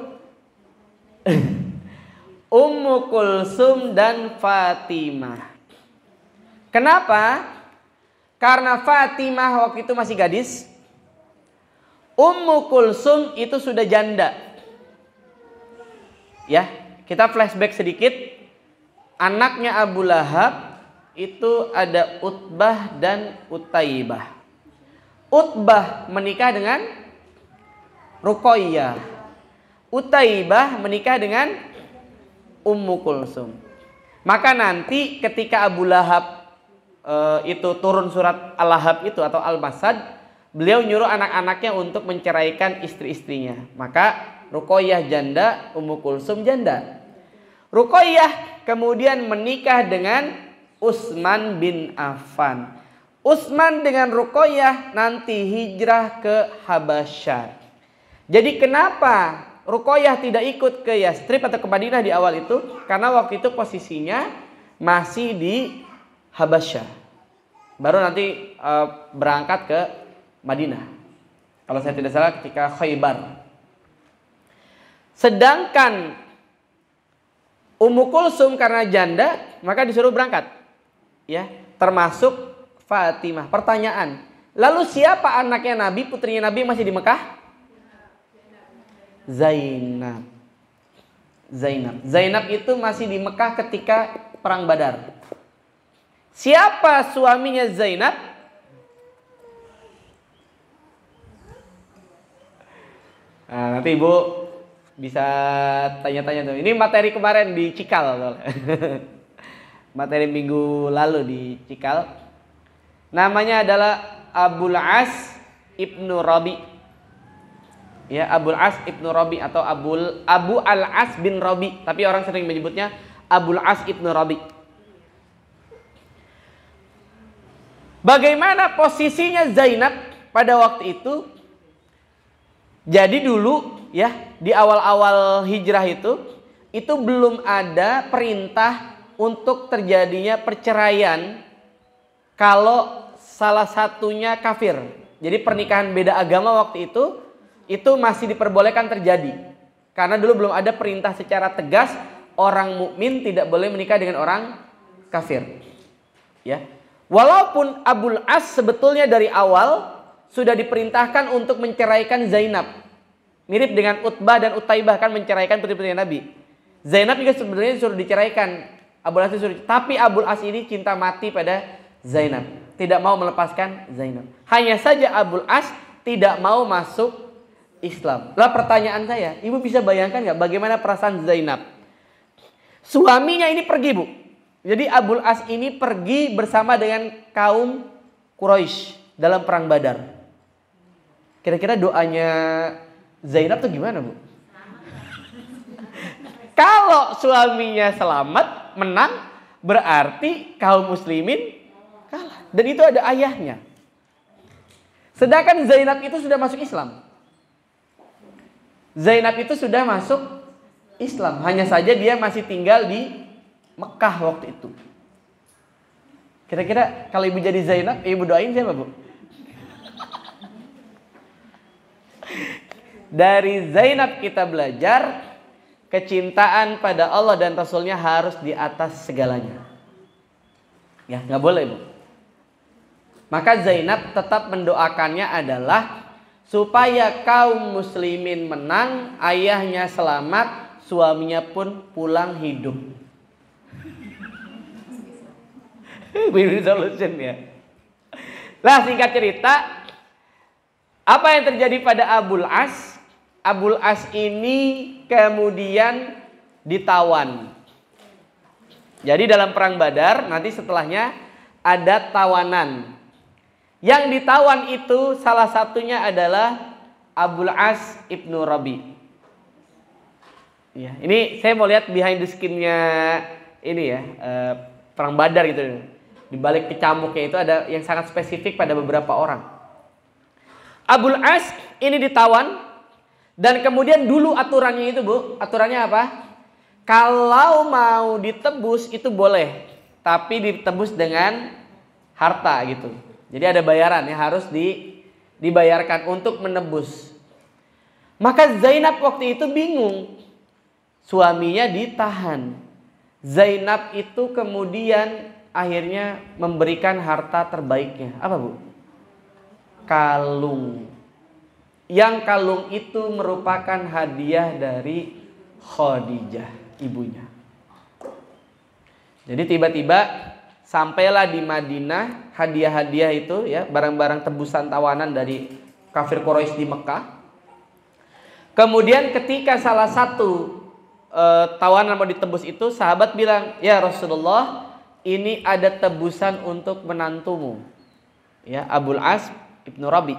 Ummu Kulsum dan Fatimah. Kenapa? Karena Fatimah waktu itu masih gadis. Ummu Kulsum itu sudah janda. Ya, kita flashback sedikit. Anaknya Abu Lahab itu ada Utbah dan Utaibah. Utbah menikah dengan Ruqayyah. Utaibah menikah dengan Ummu Kulsum. Maka nanti ketika Abu Lahab itu turun surat Al-Lahab itu atau Al-Masad, beliau nyuruh anak-anaknya untuk menceraikan istri-istrinya. Maka Ruqayyah janda, Ummu Kulsum janda. Ruqayyah kemudian menikah dengan Utsman bin Affan. Utsman dengan Ruqayyah nanti hijrah ke Habasyah. Jadi kenapa Ruqayyah tidak ikut ke Yastrib atau ke Madinah di awal itu? Karena waktu itu posisinya masih di Habasyah. Baru nanti berangkat ke Madinah. Kalau saya tidak salah ketika Khaybar. Sedangkan Ummu Kulsum karena janda maka disuruh berangkat. Ya, termasuk Fatimah. Pertanyaan, lalu siapa anaknya Nabi, putrinya Nabi yang masih di Mekah? Zainab. Zainab itu masih di Mekah ketika perang Badar. Siapa suaminya Zainab? Nah, nanti Ibu bisa tanya-tanya tuh. Ini materi kemarin di Cikal. Materi minggu lalu di Cikal. Namanya adalah Abul As Ibnu Rabi. Ya, Abul As Ibnu Rabi atau Abu Al-As bin Rabi, tapi orang sering menyebutnya Abul As Ibnu Rabi. Bagaimana posisinya Zainab pada waktu itu? Jadi dulu ya, di awal-awal hijrah itu belum ada perintah untuk terjadinya perceraian kalau salah satunya kafir. Jadi pernikahan beda agama waktu itu masih diperbolehkan terjadi. Karena dulu belum ada perintah secara tegas orang mukmin tidak boleh menikah dengan orang kafir. Ya. Walaupun Abul As sebetulnya dari awal sudah diperintahkan untuk menceraikan Zainab. Mirip dengan Utbah dan Utaibah kan menceraikan putri-putri Nabi. Zainab juga sebenarnya disuruh diceraikan. Abul As disuruh, tapi Abul As ini cinta mati pada Zainab. Tidak mau melepaskan Zainab. Hanya saja Abul As tidak mau masuk Islam. Lah pertanyaan saya, Ibu bisa bayangkan nggak bagaimana perasaan Zainab? Suaminya ini pergi Bu. Jadi Abul As ini pergi bersama dengan kaum Quraisy dalam perang Badar. Kira-kira doanya Zainab tuh gimana Bu? Kalau suaminya selamat, menang, berarti kaum muslimin kalah. Dan itu ada ayahnya. Sedangkan Zainab itu sudah masuk Islam. Zainab itu sudah masuk Islam. Hanya saja dia masih tinggal di Mekah waktu itu. Kira-kira kalau ibu jadi Zainab, ibu doain siapa, Bu? Dari Zainab kita belajar kecintaan pada Allah dan Rasulnya harus di atas segalanya. Ya, nggak boleh, Bu. Maka Zainab tetap mendoakannya adalah supaya kaum muslimin menang, ayahnya selamat, suaminya pun pulang hidup. Win-win solution ya. Lah, singkat cerita, apa yang terjadi pada Abul As? Abul As ini kemudian ditawan. Jadi dalam perang Badar nanti setelahnya ada tawanan. Yang ditawan itu salah satunya adalah Abul As ibnu Rabi. Ya, ini saya mau lihat behind the skin-nya ini ya, perang Badar gitu. Di balik kecamuknya itu ada yang sangat spesifik pada beberapa orang. Abul As ini ditawan. Dan kemudian dulu aturannya itu, Bu, aturannya apa? Kalau mau ditebus itu boleh, tapi ditebus dengan harta gitu. Jadi ada bayaran ya, harus dibayarkan untuk menebus. Maka Zainab waktu itu bingung. Suaminya ditahan. Zainab itu kemudian akhirnya memberikan harta terbaiknya. Apa, Bu? Kalung. Yang kalung itu merupakan hadiah dari Khadijah, ibunya. Jadi tiba-tiba sampailah di Madinah hadiah-hadiah itu ya, barang-barang tebusan tawanan dari kafir Quraisy di Mekah. Kemudian ketika salah satu tawanan mau ditebus itu, sahabat bilang, "Ya Rasulullah, ini ada tebusan untuk menantumu." Ya, Abul As ibnu Rabi.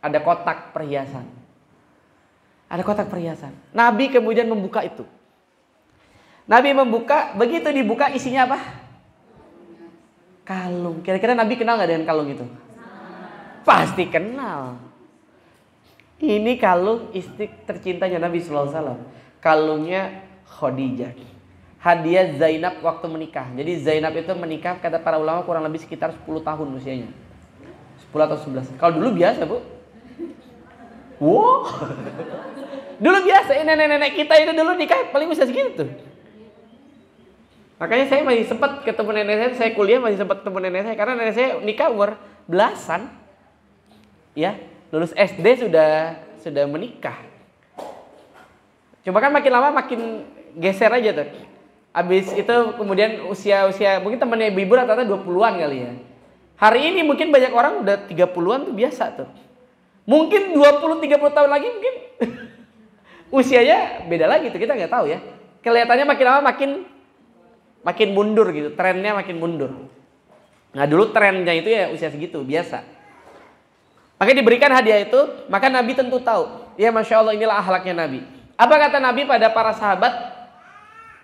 Ada kotak perhiasan. Ada kotak perhiasan. Nabi kemudian membuka itu. Nabi membuka, begitu dibuka isinya apa? Kalung. Kira-kira Nabi kenal gak dengan kalung itu? Pasti kenal. Ini kalung istri tercintanya Nabi SAW. Kalungnya Khadijah. Hadiah Zainab waktu menikah. Jadi Zainab itu menikah, kata para ulama, kurang lebih sekitar 10 tahun usianya. 10 atau 11. Kalau dulu biasa, Bu. Wow. Dulu biasa, nenek-nenek kita itu dulu nikah paling bisa segitu tuh. Makanya saya masih sempat ketemu nenek saya kuliah masih sempat ketemu nenek saya karena nenek saya nikah umur belasan. Ya, lulus SD sudah menikah. Cuma kan makin lama makin geser aja tuh. Habis itu kemudian usia mungkin temannya ibu rata-rata 20-an kali ya. Hari ini mungkin banyak orang udah 30-an tuh biasa tuh. Mungkin 20-30 tahun lagi mungkin usianya beda lagi tuh, kita nggak tahu ya. Kelihatannya makin lama makin mundur gitu, trennya makin mundur. Nah dulu trennya itu ya usia segitu biasa. Makanya diberikan hadiah itu, maka Nabi tentu tahu. Ya Masya Allah, inilah akhlaknya Nabi. Apa kata Nabi pada para sahabat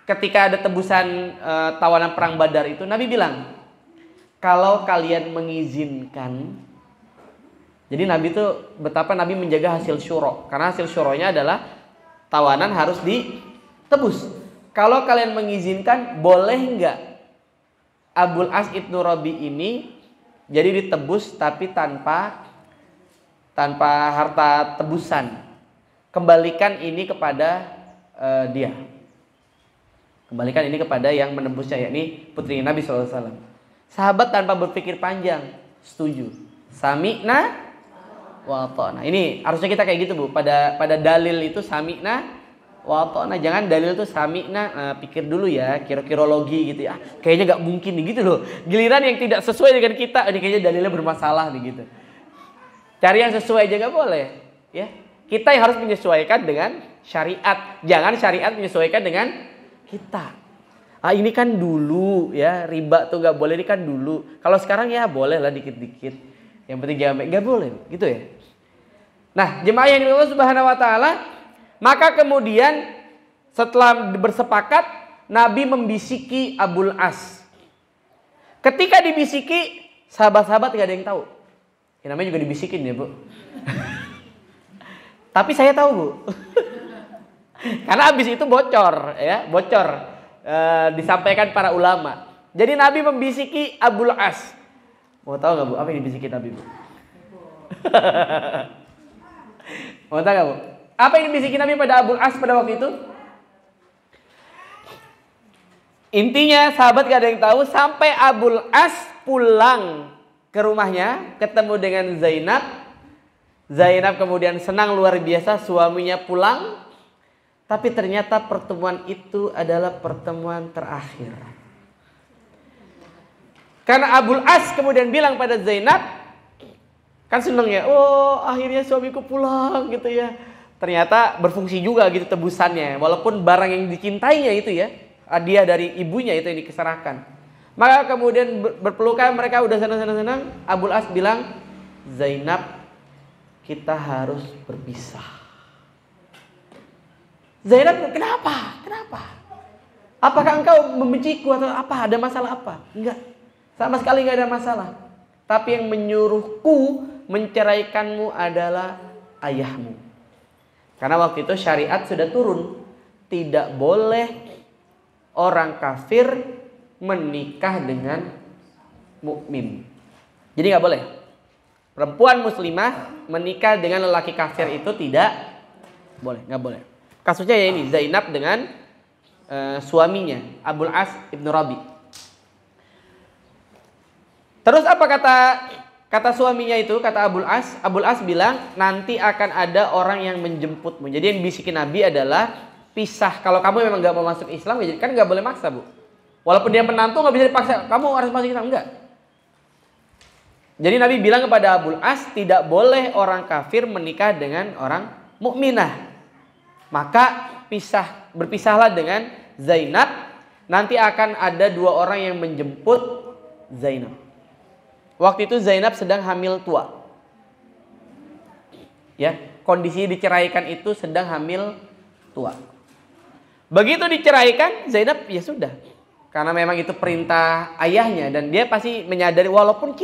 ketika ada tebusan tawanan perang Badar itu? Nabi bilang, kalau kalian mengizinkan. Jadi Nabi itu betapa Nabi menjaga hasil syuro. Karena hasil syuronya adalah tawanan harus ditebus. Kalau kalian mengizinkan, boleh nggak Abul As ibnu Rabi ini jadi ditebus tapi tanpa harta tebusan. Kembalikan ini kepada dia. Kembalikan ini kepada yang menebusnya, yakni putri Nabi SAW. Sahabat tanpa berpikir panjang setuju. Sami'na wa ta'na. Ini harusnya kita kayak gitu, Bu. Pada dalil itu sami'na wa ta'na. Jangan dalil itu sami'na, pikir dulu ya, kira-kirologi gitu ya. Kayaknya gak mungkin nih gitu loh. Giliran yang tidak sesuai dengan kita, ini kayaknya dalilnya bermasalah nih gitu. Cari yang sesuai aja gak boleh, ya. Kita yang harus menyesuaikan dengan syariat. Jangan syariat menyesuaikan dengan kita. Ini kan dulu ya, riba tuh gak boleh, ini kan dulu. Kalau sekarang ya boleh lah dikit-dikit. Yang penting jangan gak boleh, gitu ya. Nah, jemaah yang dimiliki Allah Subhanahu wa taala, maka kemudian setelah bersepakat, Nabi membisiki Abul As. Ketika dibisiki, sahabat-sahabat gak ada yang tahu. Ya, namanya juga dibisikin ya, Bu. Tapi saya tahu, Bu. Karena habis itu bocor, ya, disampaikan para ulama. Jadi Nabi membisiki Abul As. Mau tahu nggak, Bu? Apa yang dibisikin Nabi, Bu? Mau tahu nggak, Bu? Apa yang dibisikin Nabi pada Abul As pada waktu itu? Intinya sahabat gak ada yang tahu sampai Abul As pulang ke rumahnya, ketemu dengan Zainab. Zainab kemudian senang luar biasa suaminya pulang. Tapi ternyata pertemuan itu adalah pertemuan terakhir. Karena Abul As kemudian bilang pada Zainab, kan seneng ya, oh akhirnya suamiku pulang gitu ya. Ternyata berfungsi juga gitu tebusannya. Walaupun barang yang dicintainya itu ya, hadiah dari ibunya itu yang diserahkan. Maka kemudian berpelukan, mereka udah senang-senang. Abul As bilang, Zainab, kita harus berpisah. Zainab, kenapa? Apakah engkau membenciku atau apa? Ada masalah apa? Enggak, sama sekali enggak ada masalah. Tapi yang menyuruhku menceraikanmu adalah ayahmu. Karena waktu itu syariat sudah turun, tidak boleh orang kafir menikah dengan mukmin. Jadi nggak boleh. Perempuan muslimah menikah dengan lelaki kafir itu tidak boleh, nggak boleh. Kasusnya ya ini, Zainab dengan suaminya Abul As ibnu Rabi. Terus apa kata suaminya itu, kata Abul As? Abul As bilang, nanti akan ada orang yang menjemputmu. Jadi yang bisikin Nabi adalah pisah. Kalau kamu memang nggak mau masuk Islam, ya kan nggak boleh maksa, Bu. Walaupun dia menantu nggak bisa dipaksa, kamu harus masuk Islam, enggak. Jadi Nabi bilang kepada Abul As, tidak boleh orang kafir menikah dengan orang mukminah. Maka berpisahlah dengan Zainab. Nanti akan ada dua orang yang menjemput Zainab. Waktu itu Zainab sedang hamil tua. Ya, kondisi diceraikan itu sedang hamil tua. Begitu diceraikan, Zainab ya sudah. Karena memang itu perintah ayahnya dan dia pasti menyadari walaupun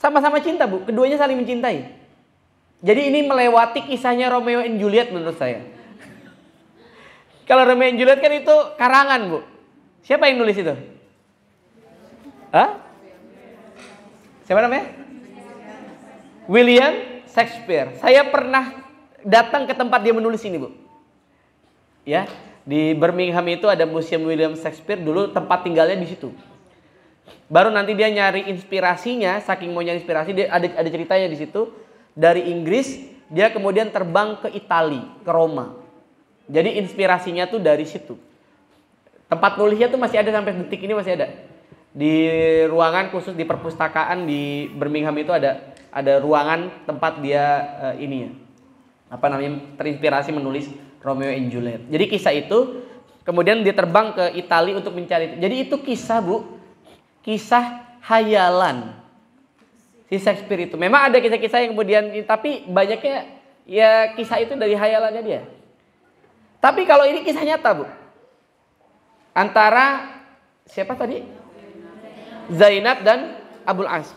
sama-sama cinta, Bu. Keduanya saling mencintai. Jadi ini melewati kisahnya Romeo and Juliet menurut saya. Kalau Romeo and Juliet kan itu karangan, Bu. Siapa yang nulis itu? Hah? Siapa namanya? William Shakespeare. Saya pernah datang ke tempat dia menulis ini, Bu. Ya, di Birmingham itu ada Museum William Shakespeare, dulu tempat tinggalnya di situ. Baru nanti dia nyari inspirasinya, saking mau nyari inspirasi dia ada ceritanya di situ. Dari Inggris dia kemudian terbang ke Italia, ke Roma. Jadi inspirasinya tuh dari situ. Tempat nulisnya tuh masih ada sampai detik ini, masih ada. Di ruangan khusus di perpustakaan di Birmingham itu ada ruangan tempat dia terinspirasi menulis Romeo and Juliet. Jadi kisah itu kemudian dia terbang ke Italia untuk mencari itu. Jadi itu kisah, Bu. Kisah hayalan si Shakespeare itu. Memang ada kisah-kisah yang kemudian, tapi banyaknya ya kisah itu dari hayalannya dia. Tapi kalau ini kisah nyata, Bu. Antara siapa tadi? Zainab dan Abul As.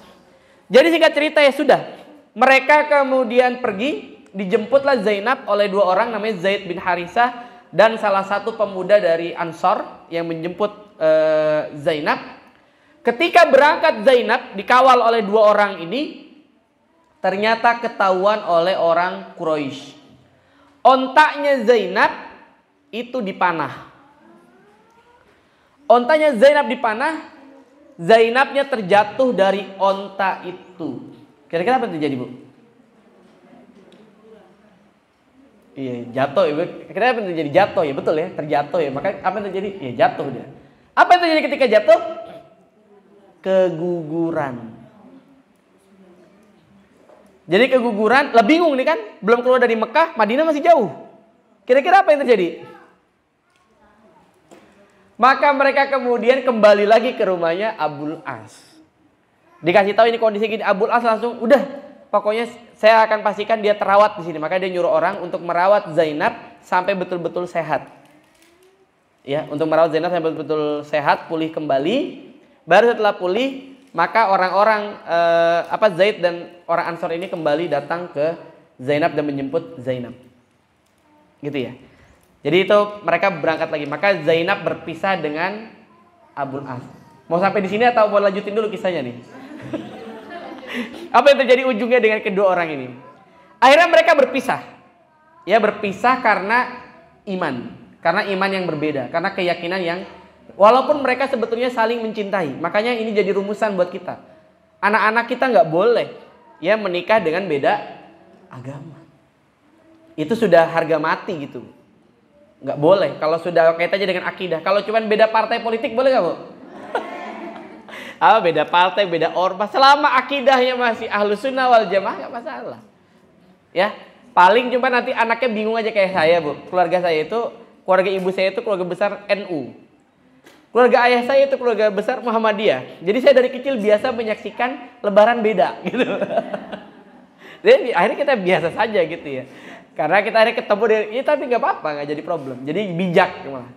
Jadi singkat cerita ya sudah. Mereka kemudian pergi, dijemputlah Zainab oleh dua orang namanya Zaid bin Harisah dan salah satu pemuda dari Ansor yang menjemput Zainab. Ketika berangkat Zainab dikawal oleh dua orang ini, ternyata ketahuan oleh orang Quraisy. Ontaknya Zainab itu dipanah. Ontanya Zainab dipanah, Zainabnya terjatuh dari onta itu. Kira-kira apa yang terjadi, Bu? Iya, jatuh ya. Kira-kira apa yang terjadi? Jatuh ya, betul ya, terjatuh ya. Maka apa yang terjadi? Ya jatuh dia. Apa yang terjadi ketika jatuh? Keguguran. Jadi keguguran, lah bingung nih kan, belum keluar dari Mekah, Madinah masih jauh. Kira-kira apa yang terjadi? Maka mereka kemudian kembali lagi ke rumahnya Abul As. Dikasih tahu ini kondisi gini, Abul As langsung udah, pokoknya saya akan pastikan dia terawat di sini. Maka dia nyuruh orang untuk merawat Zainab sampai betul-betul sehat. Ya, untuk merawat Zainab sampai betul-betul sehat, pulih kembali. Baru setelah pulih, maka orang-orang Zaid dan orang Ansor ini kembali datang ke Zainab dan menjemput Zainab. Gitu ya. Jadi itu mereka berangkat lagi. Maka Zainab berpisah dengan Abul As. Mau sampai di sini atau mau lanjutin dulu kisahnya nih? Apa yang terjadi ujungnya dengan kedua orang ini? Akhirnya mereka berpisah. Ya, berpisah karena iman. Karena iman yang berbeda, karena keyakinan yang walaupun mereka sebetulnya saling mencintai. Makanya ini jadi rumusan buat kita. Anak-anak kita nggak boleh ya menikah dengan beda agama. Itu sudah harga mati gitu. Nggak boleh. Kalau sudah kaitannya dengan akidah. Kalau cuma beda partai politik boleh nggak, Bu? Beda partai, beda ormas. Selama akidahnya masih Ahlus Sunnah wal Jamaah nggak masalah. Ya, paling cuma nanti anaknya bingung aja kayak saya, Bu. Keluarga ibu saya itu keluarga besar NU. Keluarga ayah saya itu keluarga besar Muhammadiyah. Jadi saya dari kecil biasa menyaksikan lebaran beda gitu. Jadi akhirnya kita biasa saja gitu ya. Karena kita akhirnya ketemu tapi nggak apa-apa, nggak jadi problem. Jadi bijak malah.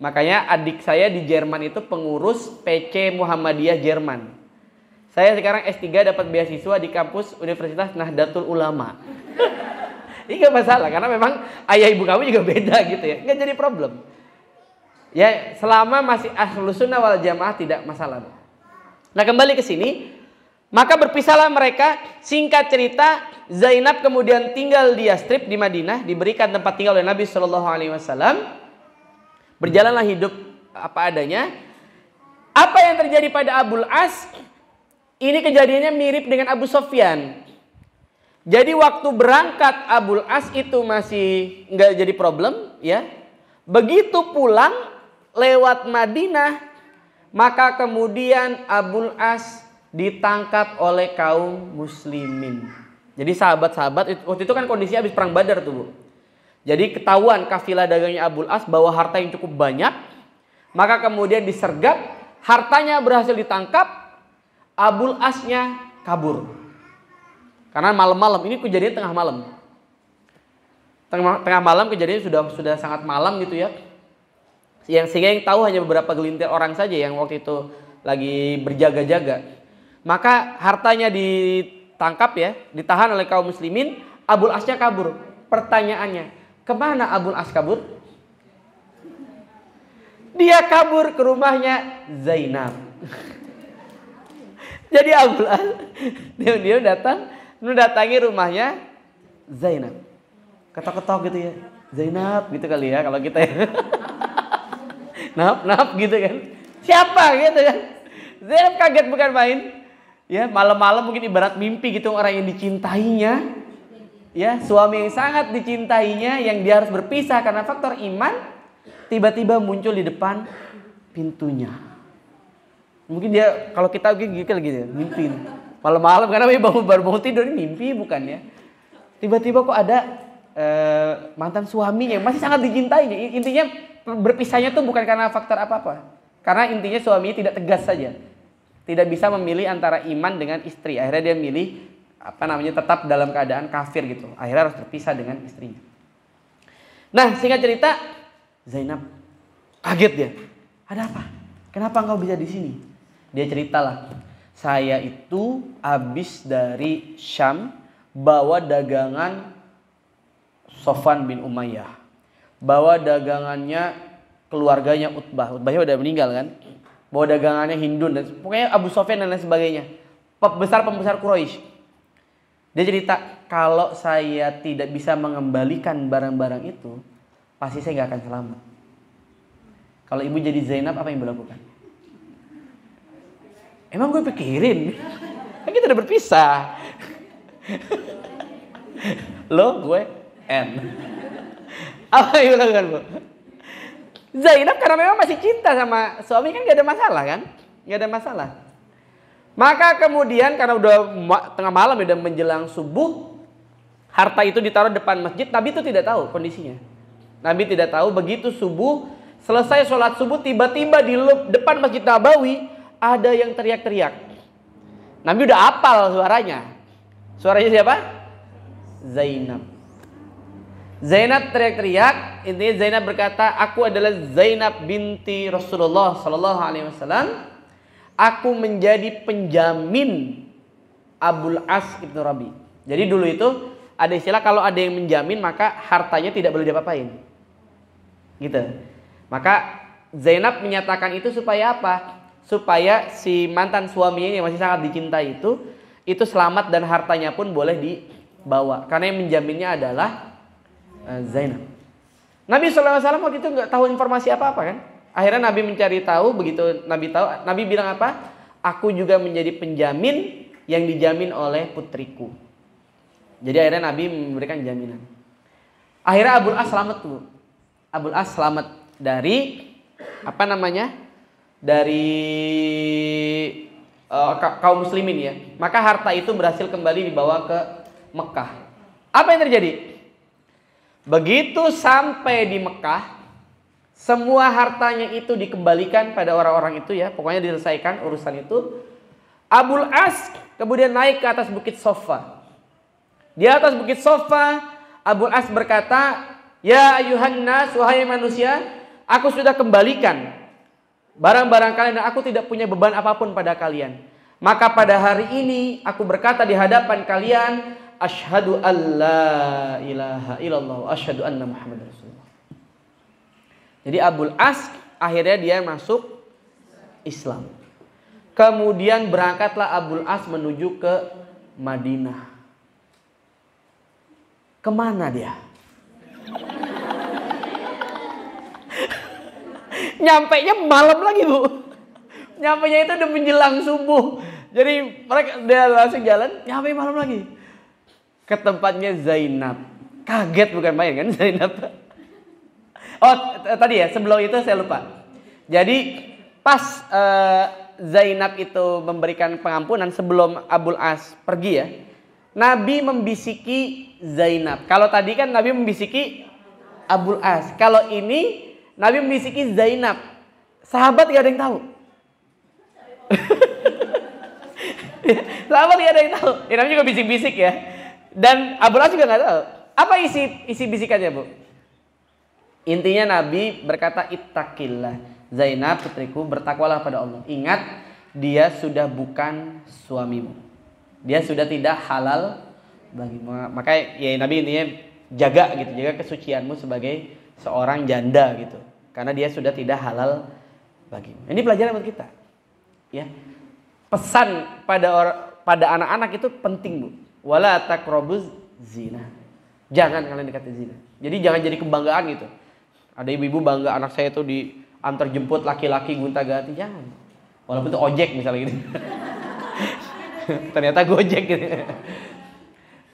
Makanya adik saya di Jerman itu pengurus PC Muhammadiyah Jerman. Saya sekarang S3 dapat beasiswa di kampus Universitas Nahdlatul Ulama. Ini gak masalah karena memang ayah ibu kamu juga beda gitu ya. Gak jadi problem. Ya, selama masih Ahlus Sunnah wal Jamaah tidak masalah. Nah, kembali ke sini, maka berpisahlah mereka. Singkat cerita, Zainab kemudian tinggal di Yastrib di Madinah, diberikan tempat tinggal oleh Nabi Shallallahu alaihi wasallam. Berjalanlah hidup apa adanya. Apa yang terjadi pada Abul As? Ini kejadiannya mirip dengan Abu Sofyan. Jadi waktu berangkat Abul As itu masih nggak jadi problem, ya. Begitu pulang lewat Madinah, maka kemudian Abul As ditangkap oleh kaum muslimin. Jadi sahabat-sahabat waktu itu kan kondisinya habis perang Badar tuh, Bu. Jadi ketahuan kafilah dagangnya Abul As bawa harta yang cukup banyak, maka kemudian disergap, hartanya berhasil ditangkap, Abul Asnya kabur. Karena malam-malam, ini kejadian tengah malam. Tengah malam kejadian sudah sangat malam gitu ya. Sehingga yang tahu hanya beberapa gelintir orang saja yang waktu itu lagi berjaga-jaga. Maka hartanya ditangkap ya, ditahan oleh kaum muslimin, Abul Asnya kabur. Pertanyaannya, kemana Abul As kabur? Dia kabur ke rumahnya Zainab. Jadi Abul As, dia datang mendatangi rumahnya Zainab. Ketok-ketok gitu ya. Zainab gitu kali ya kalau kita ya. Nap gitu kan. Siapa gitu kan. Zainab kaget bukan main. Ya, malam-malam mungkin ibarat mimpi gitu orang yang dicintainya. Ya, suami yang sangat dicintainya yang dia harus berpisah karena faktor iman tiba-tiba muncul di depan pintunya. Mungkin dia kalau kita gitu ya, mimpi. Malam-malam karena baru bangun tidur ini mimpi bukan ya. Tiba-tiba kok ada mantan suaminya yang masih sangat dicintainya. Intinya berpisahnya tuh bukan karena faktor apa-apa. Karena intinya suaminya tidak tegas saja. Tidak bisa memilih antara iman dengan istri. Akhirnya dia milih tetap dalam keadaan kafir gitu. Akhirnya harus terpisah dengan istrinya. Nah, singkat cerita, Zainab kaget dia. Ada apa? Kenapa engkau bisa di sini? Dia ceritalah. Saya itu habis dari Syam bawa dagangan Sofwan bin Umayyah. Bawa dagangannya keluarganya Utbah. Utbahnya udah meninggal kan. Bawa dagangannya Hindun dan pokoknya Abu Sofyan dan lain sebagainya. Pembesar Quraisy. Dia cerita, kalau saya tidak bisa mengembalikan barang-barang itu, pasti saya nggak akan selamat. Kalau ibu jadi Zainab, apa yang ibu lakukan? Emang gue pikirin, kan kita udah berpisah. Lo, gue, N. Apa yang ibu lakukan, Bu? Zainab karena memang masih cinta sama suami kan gak ada masalah kan? Gak ada masalah. Maka kemudian karena udah tengah malam udah menjelang subuh, harta itu ditaruh depan masjid. Nabi itu tidak tahu kondisinya. Nabi tidak tahu begitu subuh, selesai sholat subuh tiba-tiba di depan Masjid Nabawi ada yang teriak-teriak. Nabi udah hafal suaranya. Suaranya siapa? Zainab. Zainab teriak-teriak, intinya Zainab berkata, aku adalah Zainab binti Rasulullah sallallahu alaihi wasallam. Aku menjadi penjamin Abul As ibnu Rabi. Jadi dulu itu ada istilah kalau ada yang menjamin maka hartanya tidak boleh diapa-apain. Gitu. Maka Zainab menyatakan itu supaya apa? Supaya si mantan suaminya yang masih sangat dicintai itu selamat dan hartanya pun boleh dibawa. Karena yang menjaminnya adalah Zainab. Nabi SAW waktu itu nggak tahu informasi apa-apa kan? Akhirnya Nabi mencari tahu, begitu Nabi tahu, Nabi bilang apa? Aku juga menjadi penjamin yang dijamin oleh putriku. Jadi akhirnya Nabi memberikan jaminan. Akhirnya Abul As selamat tuh. Abul As selamat dari apa namanya? Dari kaum muslimin ya. Maka harta itu berhasil kembali dibawa ke Mekah. Apa yang terjadi? Begitu sampai di Mekah, semua hartanya itu dikembalikan pada orang-orang itu ya. Pokoknya diselesaikan urusan itu. Abul As kemudian naik ke atas bukit Sofa. Di atas bukit Sofa, Abul As berkata, ya ayuhan nas, wahai manusia, aku sudah kembalikan barang-barang kalian dan aku tidak punya beban apapun pada kalian. Maka pada hari ini aku berkata di hadapan kalian, asyhadu alla ilaha illallah wa asyhadu anna Muhammadar Rasulullah. Jadi Abul As akhirnya dia masuk Islam. Kemudian berangkatlah Abul As menuju ke Madinah. Kemana dia? Nyampainya malam lagi bu. Nyampainya itu udah menjelang subuh. Jadi mereka dia langsung jalan, nyampe malam lagi. Ke tempatnya Zainab. Kaget bukan main kan Zainab. Oh tadi ya sebelum itu saya lupa. Jadi pas Zainab itu memberikan pengampunan sebelum Abul As pergi ya. Nabi membisiki Zainab. Kalau tadi kan Nabi membisiki Abul As. Kalau ini Nabi membisiki Zainab. Sahabat gak ada yang tahu. Sahabat gak ada yang tahu. Ya, Nabi juga bisik-bisik ya. Dan Abul As juga gak tahu. Apa isi bisikannya bu? Intinya Nabi berkata ittaqillah. Zainab putriku bertakwalah pada Allah. Ingat dia sudah bukan suamimu. Dia sudah tidak halal bagimu. Maka ya Nabi intinya jaga gitu, jaga kesucianmu sebagai seorang janda gitu. Karena dia sudah tidak halal bagimu. Ini pelajaran buat kita. Ya. Pesan pada anak-anak itu penting, Bu. Wala taqrabuz zina. Jangan kalian dekati zina. Jadi jangan jadi kebanggaan gitu. Ada ibu-ibu bangga anak saya itu diantar jemput laki-laki gonta-ganti, jangan. Walaupun itu ojek misalnya gitu. Ternyata Gojek gitu.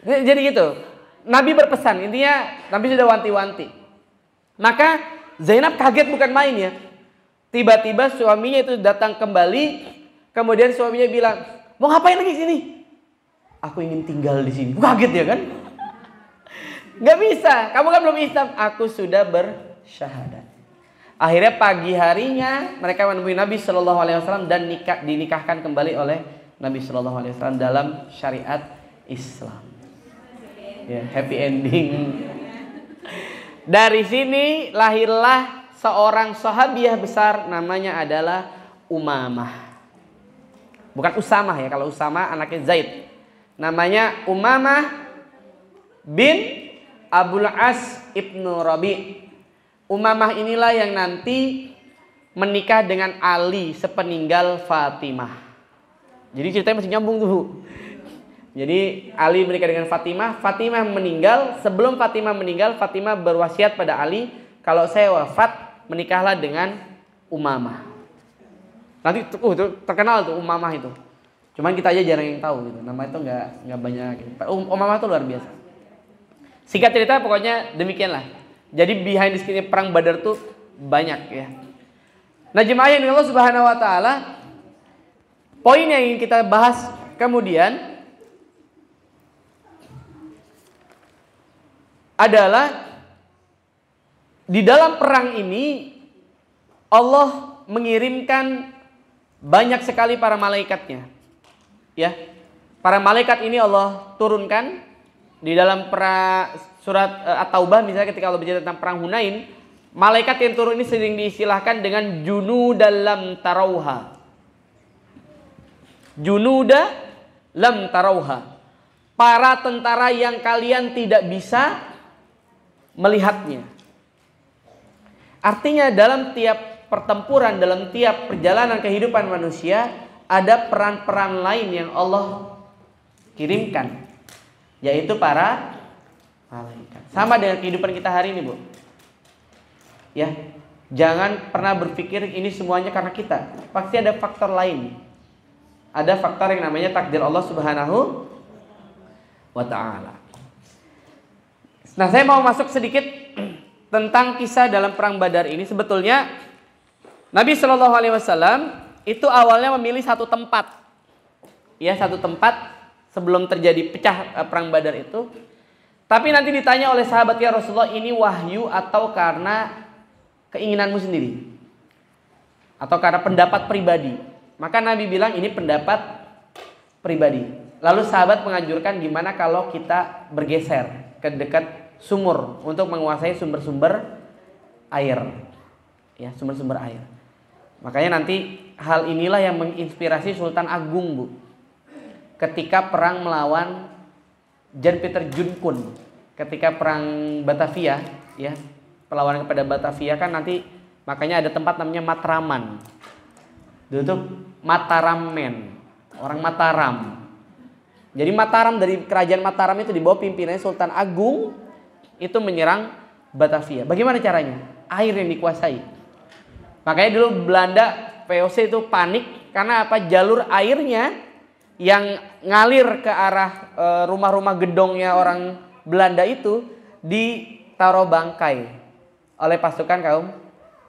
Jadi gitu. Nabi berpesan, intinya Nabi sudah wanti-wanti. Maka Zainab kaget bukan main ya. Tiba-tiba suaminya itu datang kembali, kemudian suaminya bilang, "Mau ngapain lagi sini?" "Aku ingin tinggal di sini." Kaget ya kan? Gak bisa, kamu kan belum Islam. Aku sudah bersyahadat. Akhirnya pagi harinya mereka menemui Nabi Shallallahu Alaihi Wasallam dan dinikahkan kembali oleh Nabi Shallallahu Alaihi Wasallam dalam syariat Islam. Ya, happy ending. Dari sini lahirlah seorang sahabiah besar, namanya adalah Umamah. Bukan Usamah ya, kalau Usamah anaknya Zaid. Namanya Umamah bin Abul As ibnu Rabi. Umamah inilah yang nanti menikah dengan Ali sepeninggal Fatimah. Jadi ceritanya masih nyambung tuh. Jadi Ali menikah dengan Fatimah, Fatimah meninggal. Sebelum Fatimah meninggal, Fatimah berwasiat pada Ali, kalau saya wafat menikahlah dengan Umamah. Nanti itu terkenal tuh Umamah itu. Cuman kita aja jarang yang tahu gitu. Nama itu nggak banyak. Umamah itu luar biasa. Singkat cerita pokoknya demikianlah. Jadi behind the scene perang Badar tuh banyak ya. Nah jemaah yang Allah Subhanahu Wa Taala, poin yang ingin kita bahas kemudian adalah di dalam perang ini Allah mengirimkan banyak sekali para malaikatnya. Ya, para malaikat ini Allah turunkan di dalam surat At-Taubah misalnya ketika Allah berbicara tentang perang Hunain, malaikat yang turun ini sering diistilahkan dengan junudan lam tarauha. Junuda lam tarauha. Para tentara yang kalian tidak bisa melihatnya. Artinya dalam tiap pertempuran, dalam tiap perjalanan kehidupan manusia, ada peran-peran lain yang Allah kirimkan, yaitu para malaikat. Sama dengan kehidupan kita hari ini, Bu. Ya, jangan pernah berpikir ini semuanya karena kita. Pasti ada faktor lain. Ada faktor yang namanya takdir Allah Subhanahu wa ta'ala. Nah, saya mau masuk sedikit tentang kisah dalam perang Badar ini. Sebetulnya Nabi Shallallahu Alaihi Wasallam itu awalnya memilih satu tempat, ya, satu tempat sebelum terjadi pecah perang Badar itu. Tapi nanti ditanya oleh sahabat, ya Rasulullah, ini wahyu atau karena keinginanmu sendiri, atau karena pendapat pribadi? Maka Nabi bilang ini pendapat pribadi. Lalu sahabat menganjurkan gimana kalau kita bergeser ke dekat sumur untuk menguasai sumber-sumber air, ya, sumber-sumber air. Makanya nanti hal inilah yang menginspirasi Sultan Agung, Bu, ketika perang melawan Jan Pieter Jonkun, ketika perang Batavia, ya, perlawanan kepada Batavia kan nanti makanya ada tempat namanya Matraman. Dulu tuh Mataramen, orang Mataram. Jadi Mataram, dari kerajaan Mataram itu di bawah pimpinannya Sultan Agung itu menyerang Batavia. Bagaimana caranya? Air yang dikuasai. Makanya dulu Belanda VOC itu panik karena apa? Jalur airnya yang ngalir ke arah rumah-rumah gedongnya orang Belanda itu ditaruh bangkai oleh pasukan kaum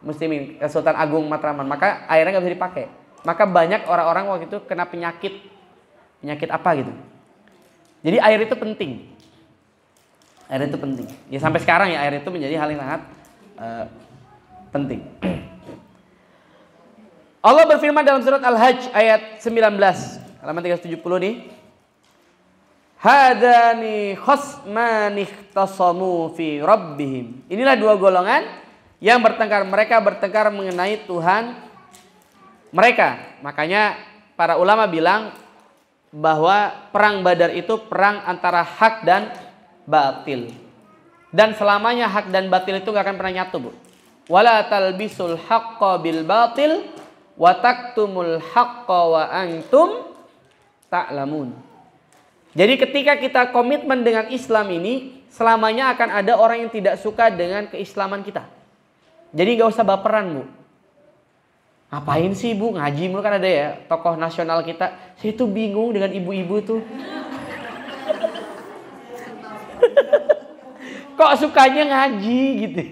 muslimin, Sultan Agung Matraman. Maka airnya nggak bisa dipakai. Maka banyak orang-orang waktu itu kena penyakit apa gitu. Jadi air itu penting. Air itu penting. Ya sampai sekarang ya air itu menjadi hal yang sangat penting. Allah berfirman dalam surat Al-Hajj ayat 19, halaman 370 nih. Hadani khasmani ikhtasamu fi rabbihim. Inilah dua golongan yang bertengkar. Mereka bertengkar mengenai Tuhan mereka. Makanya para ulama bilang bahwa perang Badar itu perang antara hak dan batil. Dan selamanya hak dan batil itu gak akan pernah nyatu, Bu. Wala talbisul haqqa bil batil wa taktumul haqqa wa antum ta'lamun. Jadi ketika kita komitmen dengan Islam ini, selamanya akan ada orang yang tidak suka dengan keislaman kita. Jadi gak usah baperan, Bu. Ngapain sih, Bu, ngaji mulu? Kan ada ya tokoh nasional kita. Saya tuh bingung dengan ibu-ibu tuh. Kok sukanya ngaji gitu.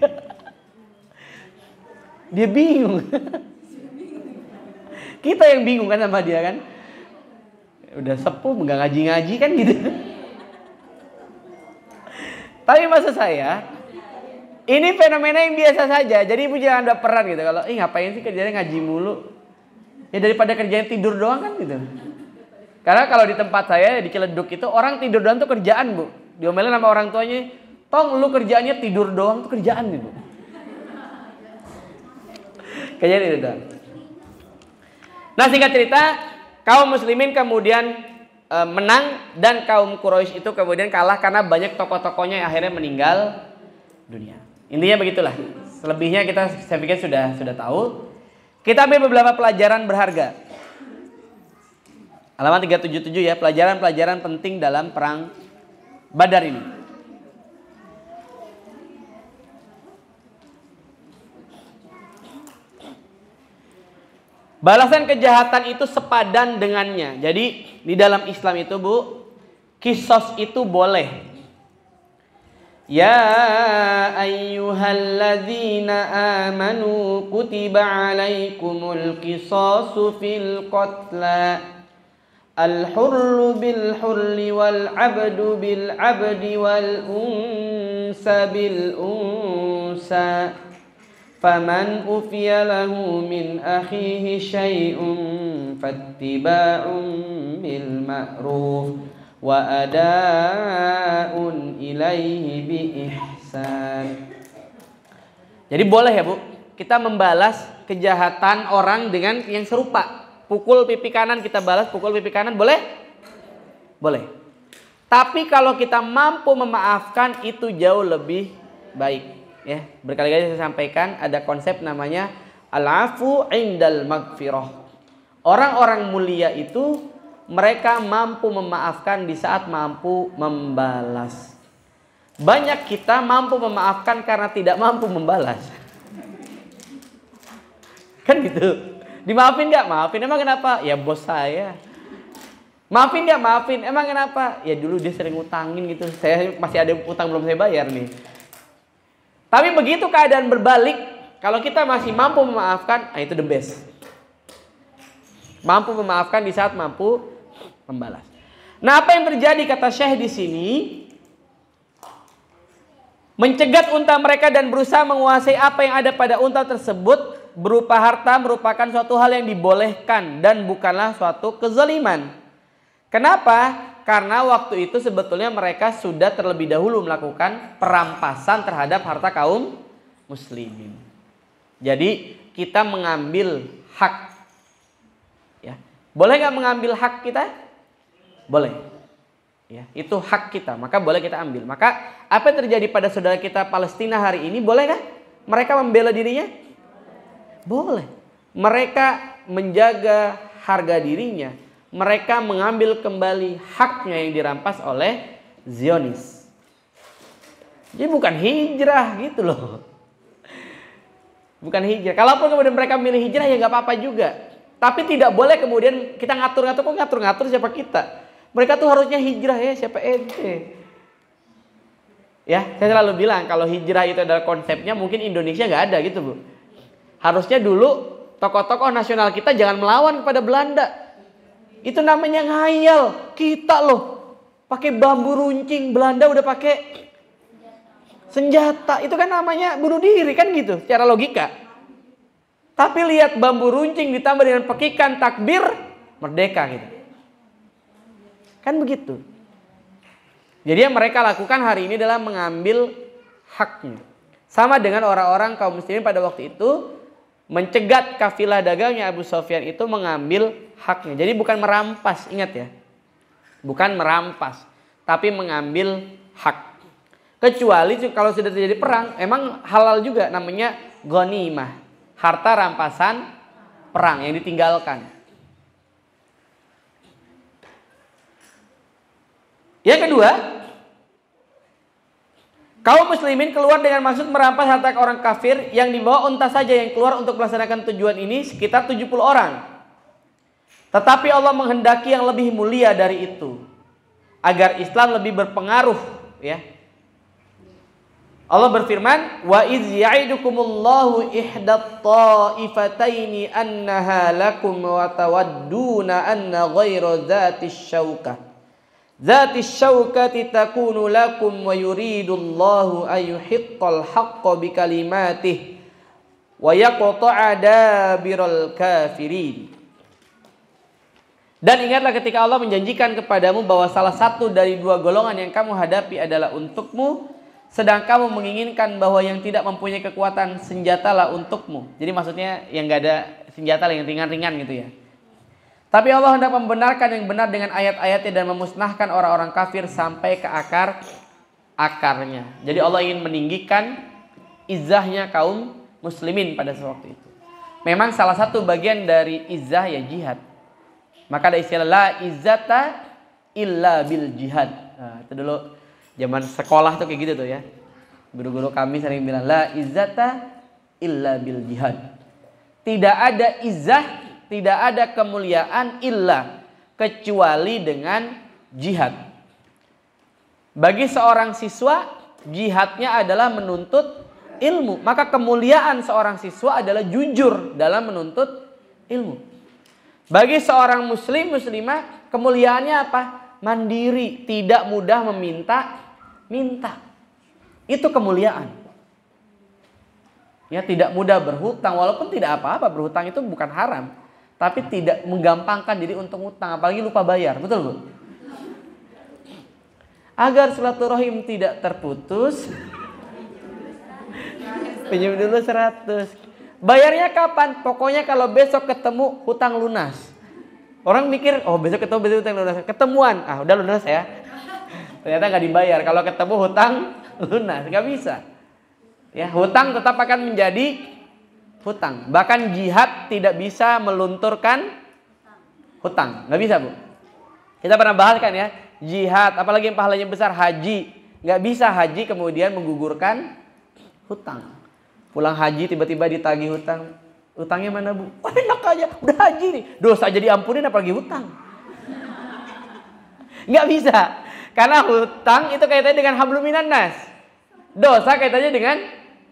Dia bingung. Kita yang bingung kan sama dia kan. Udah sepuh nggak ngaji-ngaji kan gitu. Tapi maksud saya, ini fenomena yang biasa saja. Jadi ibu jangan baperan gitu. Kalau ngapain sih kerjanya ngaji mulu? Ya daripada kerjanya tidur doang kan gitu. Karena kalau di tempat saya di Ciledug itu orang tidur doang tuh kerjaan, Bu. Diomelin sama orang tuanya, "Tong, lu kerjaannya tidur doang tuh kerjaan gitu." Kerjaan itu doang. Nah, singkat cerita, kaum muslimin kemudian menang dan kaum Quraisy itu kemudian kalah karena banyak tokoh-tokohnya yang akhirnya meninggal dunia. Intinya begitulah. Selebihnya saya pikir sudah tahu. Kita ambil beberapa pelajaran berharga. Halaman 377 ya, pelajaran-pelajaran penting dalam perang Badar ini. Balasan kejahatan itu sepadan dengannya. Jadi di dalam Islam itu, Bu, qisas itu boleh. Ya ayyuhalladzina amanu kutiba alaikumul qisasu fil qatla al-hurru bil hurri wal 'abdu bil 'abdi wal unsa bil unsa faman ufiya lahu min akhihi syai'un fattiba'un bil ma'ruf wa adaun ilaihi bi ihsan. Jadi boleh ya Bu, kita membalas kejahatan orang dengan yang serupa. Pukul pipi kanan kita balas pukul pipi kanan, boleh? Boleh. Tapi kalau kita mampu memaafkan itu jauh lebih baik. Ya, berkali-kali saya sampaikan ada konsep namanya al-afu indal magfirah. Orang-orang mulia itu mereka mampu memaafkan di saat mampu membalas. Banyak kita mampu memaafkan karena tidak mampu membalas. Kan gitu. Dimaafin gak? Maafin. Emang kenapa? Ya bos saya. Maafin gak? Maafin. Emang kenapa? Ya dulu dia sering utangin gitu. Saya masih ada utang belum saya bayar nih. Tapi begitu keadaan berbalik, kalau kita masih mampu memaafkan, nah itu the best. Mampu memaafkan di saat mampu membalas. Nah, apa yang terjadi kata Syekh di sini? Mencegat unta mereka dan berusaha menguasai apa yang ada pada unta tersebut berupa harta merupakan suatu hal yang dibolehkan dan bukanlah suatu kezaliman. Kenapa? Karena waktu itu sebetulnya mereka sudah terlebih dahulu melakukan perampasan terhadap harta kaum muslimin. Jadi kita mengambil hak. Ya. Boleh nggak mengambil hak kita? Boleh. Ya, itu hak kita, maka boleh kita ambil. Maka apa yang terjadi pada saudara kita Palestina hari ini, bolehkah mereka membela dirinya? Boleh. Mereka menjaga harga dirinya. Mereka mengambil kembali haknya yang dirampas oleh Zionis. Jadi bukan hijrah gitu loh. Bukan hijrah. Kalaupun kemudian mereka milih hijrah ya nggak apa-apa juga. Tapi tidak boleh kemudian kita ngatur-ngatur. Kok ngatur-ngatur siapa kita? Mereka tuh harusnya hijrah ya, siapa ente? Ya, saya selalu bilang kalau hijrah itu adalah konsepnya, mungkin Indonesia nggak ada gitu Bu. Harusnya dulu tokoh-tokoh nasional kita jangan melawan kepada Belanda. Itu namanya ngayal. Kita loh pakai bambu runcing, Belanda udah pakai senjata. Itu kan namanya bunuh diri kan gitu, secara logika. Tapi lihat bambu runcing ditambah dengan pekikan takbir, merdeka gitu. Kan begitu. Jadi yang mereka lakukan hari ini adalah mengambil haknya. Sama dengan orang-orang kaum muslimin pada waktu itu mencegat kafilah dagangnya Abu Sufyan itu mengambil haknya. Jadi bukan merampas, ingat ya. Bukan merampas, tapi mengambil hak. Kecuali kalau sudah terjadi perang, emang halal juga namanya ghanimah. Harta rampasan perang yang ditinggalkan. Yang kedua, kaum muslimin keluar dengan maksud merampas harta orang kafir yang dibawa unta saja yang keluar untuk melaksanakan tujuan ini sekitar 70 orang. Tetapi Allah menghendaki yang lebih mulia dari itu agar Islam lebih berpengaruh, ya. Allah berfirman, "Wa iz ya'idukumullahu ihdat ta'ifataini annaha lakum wa tawadduna anna ghayra dzatis syaukah. Dzatis syaukati takunu lakum wa yuridullahu ayyuhiqqal haqqa bikalimatihi wa yaqta'a dabiral kafirin." Dan ingatlah ketika Allah menjanjikan kepadamu bahwa salah satu dari dua golongan yang kamu hadapi adalah untukmu, sedang kamu menginginkan bahwa yang tidak mempunyai kekuatan senjatalah untukmu. Jadi maksudnya yang gak ada senjata yang ringan-ringan gitu ya. Tapi Allah hendak membenarkan yang benar dengan ayat-ayatnya dan memusnahkan orang-orang kafir sampai ke akarnya. Jadi Allah ingin meninggikan izzahnya kaum muslimin pada waktu itu. Memang salah satu bagian dari izzah ya jihad. Maka ada istilah la izzata illa bil jihad. Nah, itu dulu zaman sekolah tuh kayak gitu tuh ya. Guru-guru kami sering bilang la izzata illa bil jihad. Tidak ada izzah, tidak ada kemuliaan illa kecuali dengan jihad. Bagi seorang siswa, jihadnya adalah menuntut ilmu. Maka kemuliaan seorang siswa adalah jujur dalam menuntut ilmu. Bagi seorang muslim, muslimah, kemuliaannya apa? Mandiri, tidak mudah minta. Itu kemuliaan. Ya, tidak mudah berhutang, walaupun tidak apa-apa, berhutang itu bukan haram. Tapi tidak menggampangkan diri untuk hutang, apalagi lupa bayar, betul Bu? Agar silaturahim tidak terputus, pinjam dulu 100. Bayarnya kapan? Pokoknya kalau besok ketemu hutang lunas. Orang mikir, oh besok ketemu hutang lunas. Ketemuan, udah lunas ya. Ternyata nggak dibayar. Kalau ketemu hutang lunas, nggak bisa. Ya, hutang tetap akan menjadi hutang. Bahkan jihad tidak bisa melunturkan hutang. Nggak bisa, Bu. Kita pernah bahas kan ya, jihad, apalagi yang pahalanya besar, haji. Nggak bisa haji kemudian menggugurkan hutang. Pulang haji tiba-tiba ditagih hutang. Hutangnya mana, Bu? Oh, enak aja, udah haji nih. Dosa aja diampunin apalagi hutang. Nggak bisa. Karena hutang itu kaitannya dengan hablum minan nas. Dosa kaitannya dengan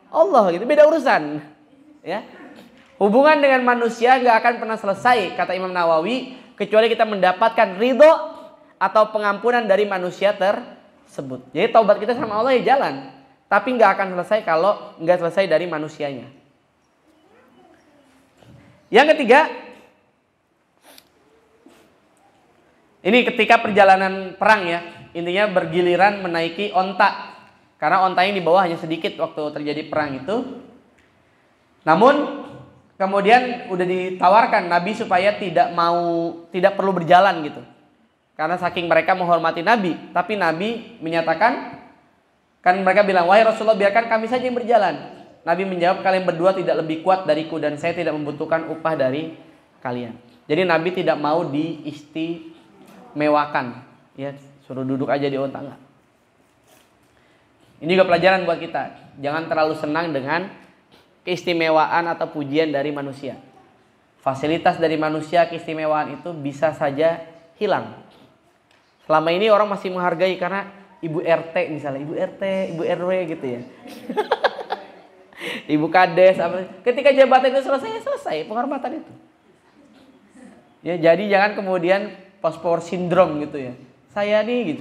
Allah gitu, beda urusan. Ya. Hubungan dengan manusia nggak akan pernah selesai, kata Imam Nawawi, kecuali kita mendapatkan ridho atau pengampunan dari manusia tersebut. Jadi taubat kita sama Allah ya jalan. Tapi nggak akan selesai kalau nggak selesai dari manusianya. Yang ketiga, ini ketika perjalanan perang ya, intinya bergiliran menaiki onta. Karena onta yang di bawah hanya sedikit waktu terjadi perang itu. Namun kemudian udah ditawarkan Nabi supaya tidak perlu berjalan gitu. Karena saking mereka menghormati Nabi. Tapi Nabi menyatakan, kan mereka bilang, wahai Rasulullah biarkan kami saja yang berjalan. Nabi menjawab, kalian berdua tidak lebih kuat dariku dan saya tidak membutuhkan upah dari kalian. Jadi Nabi tidak mau diistimewakan. Ya, suruh duduk aja di onta, enggak. Ini juga pelajaran buat kita. Jangan terlalu senang dengan keistimewaan atau pujian dari manusia. Fasilitas dari manusia, keistimewaan itu bisa saja hilang. Selama ini orang masih menghargai karena ibu RT misalnya, ibu RT, ibu RW gitu ya. Ibu Kades apa. Ketika jabatan itu selesai penghormatan itu. Ya, jadi jangan kemudian post-power syndrome gitu ya. Saya nih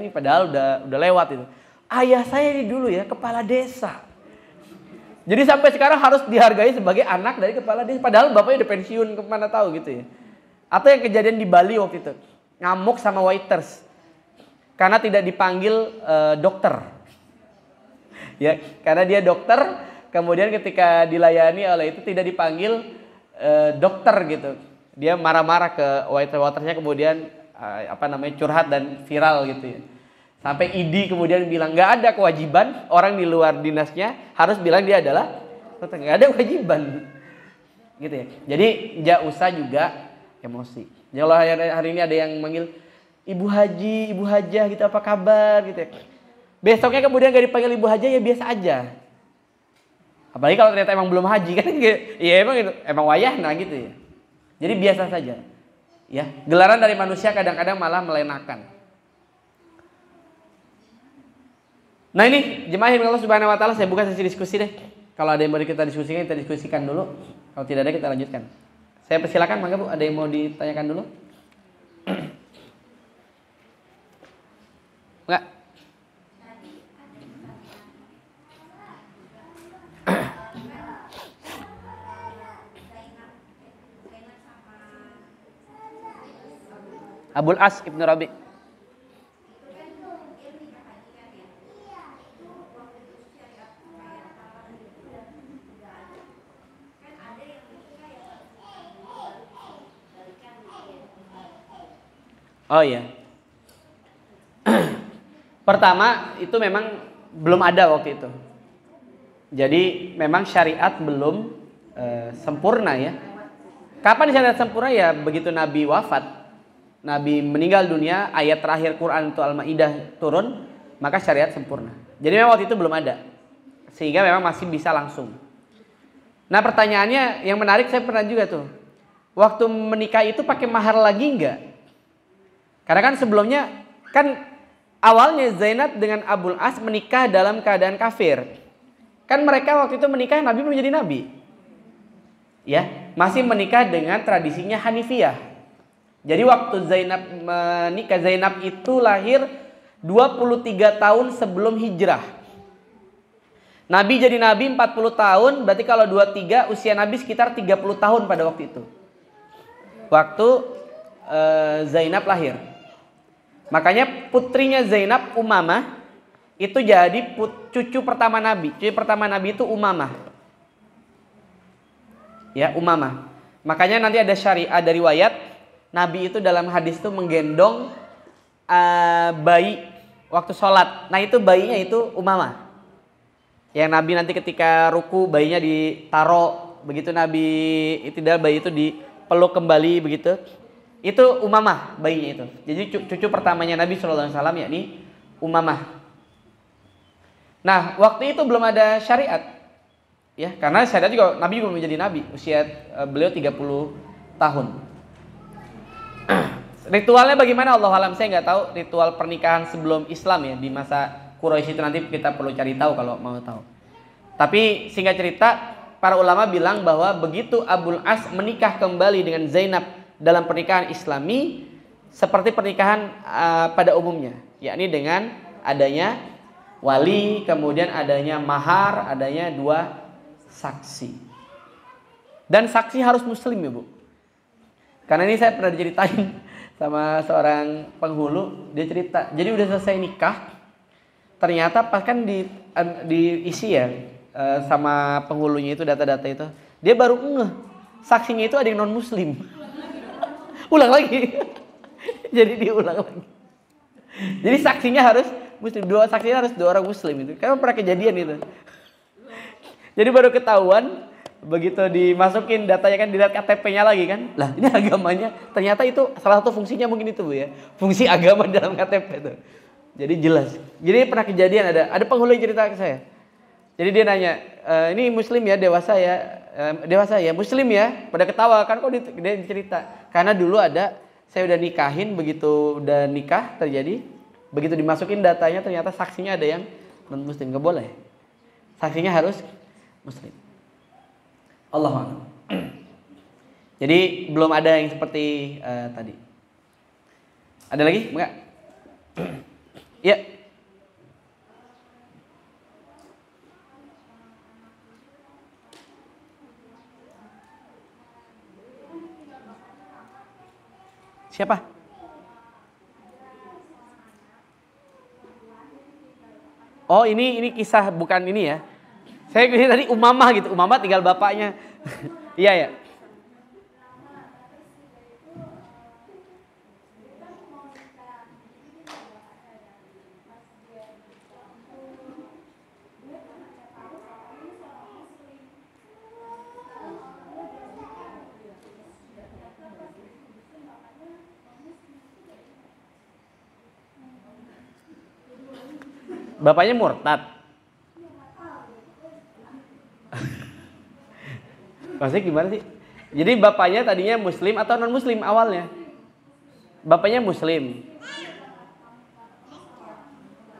padahal udah lewat itu. Ayah saya ini dulu ya kepala desa. Jadi sampai sekarang harus dihargai sebagai anak dari kepala desa. Padahal bapaknya udah pensiun, kemana tahu gitu ya. Atau yang kejadian di Bali waktu itu, ngamuk sama waiters karena tidak dipanggil dokter. Ya, karena dia dokter, kemudian ketika dilayani oleh itu tidak dipanggil dokter gitu. Dia marah-marah ke waitersnya, kemudian curhat dan viral gitu ya. Sampai ID kemudian bilang nggak ada kewajiban orang di luar dinasnya harus bilang dia adalah dokter, nggak ada kewajiban gitu ya. Jadi nggak usah juga emosi. Kalau hari ini ada yang manggil Ibu Haji, Ibu Hajah gitu, apa kabar gitu ya. Besoknya kemudian nggak dipanggil Ibu Hajah ya biasa aja. Apalagi kalau ternyata emang belum haji kan, ya emang wayahna gitu ya. Jadi biasa saja. Ya, gelaran dari manusia kadang-kadang malah melenakan. Nah ini jemaah yang Allah Subhanahu wa taala, saya buka sesi diskusi deh. Kalau ada yang mau kita diskusikan, kita diskusikan dulu. Kalau tidak ada kita lanjutkan. Saya persilakan, mangga Bu, ada yang mau ditanyakan dulu? Enggak? Abul As Ibnu Rabi. Oh iya. Pertama itu memang belum ada waktu itu. Jadi memang syariat belum sempurna ya. Kapan syariat sempurna ya? Begitu Nabi wafat, Nabi meninggal dunia, ayat terakhir Quran itu Al-Maidah turun, maka syariat sempurna. Jadi memang waktu itu belum ada, sehingga memang masih bisa langsung. Nah pertanyaannya yang menarik, saya pernah juga tuh, waktu menikah itu pakai mahar lagi enggak? Karena kan sebelumnya kan awalnya Zainab dengan Abul As menikah dalam keadaan kafir. Kan mereka waktu itu menikah Nabi menjadi Nabi. Ya, masih menikah dengan tradisinya Hanifiyah. Jadi waktu Zainab menikah, Zainab itu lahir 23 tahun sebelum hijrah. Nabi jadi Nabi 40 tahun, berarti kalau 23 usia Nabi sekitar 30 tahun pada waktu itu. Waktu Zainab lahir. Makanya putrinya Zainab, Umamah, itu jadi cucu pertama Nabi. Cucu pertama Nabi itu Umamah. Ya, Umamah. Makanya nanti ada syariat, ada riwayat Nabi itu dalam hadis itu menggendong bayi waktu sholat. Nah itu bayinya itu Umamah. Yang Nabi nanti ketika ruku bayinya ditaruh, begitu Nabi itidal bayi itu dipeluk kembali begitu. Itu Umamah bayinya itu. Jadi cucu pertamanya Nabi SAW yakni Umamah. Nah waktu itu belum ada syariat, ya karena syariat juga Nabi belum menjadi Nabi. Usia beliau 30 tahun. Ritualnya bagaimana Allah alam, saya nggak tahu ritual pernikahan sebelum Islam ya di masa Quraisy itu, nanti kita perlu cari tahu kalau mau tahu. Tapi singkat cerita, para ulama bilang bahwa begitu Abul As menikah kembali dengan Zainab dalam pernikahan Islami seperti pernikahan pada umumnya, yakni dengan adanya wali, kemudian adanya mahar, adanya 2 saksi. Dan saksi harus muslim ya Bu. Karena ini saya pernah diceritain sama seorang penghulu, dia cerita, jadi udah selesai nikah, ternyata pas kan diisi ya sama penghulunya itu data-data itu, dia baru ngeh saksinya itu ada yang non muslim. Ulang lagi. Jadi diulang lagi. Jadi saksinya harus muslim, saksinya harus 2 orang muslim itu. Karena pernah kejadian itu. Jadi baru ketahuan begitu dimasukin datanya kan, dilihat KTP-nya lagi kan. Lah, ini agamanya. Ternyata itu salah satu fungsinya mungkin itu Bu ya. Fungsi agama dalam KTP itu. Jadi jelas. Jadi pernah kejadian ada penghulu yang cerita ke saya. Jadi dia nanya, ini muslim ya, dewasa ya, muslim ya. Pada ketawa kan, kok dia cerita. Karena dulu saya udah nikahin, begitu udah nikah terjadi, begitu dimasukin datanya ternyata saksinya ada yang non muslim, nggak boleh. Saksinya harus muslim. Allahu a'lam. Jadi belum ada yang seperti tadi. Ada lagi? Enggak? Ya. Siapa? Oh, ini kisah bukan ini ya. Saya kira tadi Umamah gitu. Umamah tinggal bapaknya. Iya ya. Bapaknya murtad. Maksudnya gimana sih? Jadi bapaknya tadinya muslim atau non muslim awalnya? Bapaknya muslim.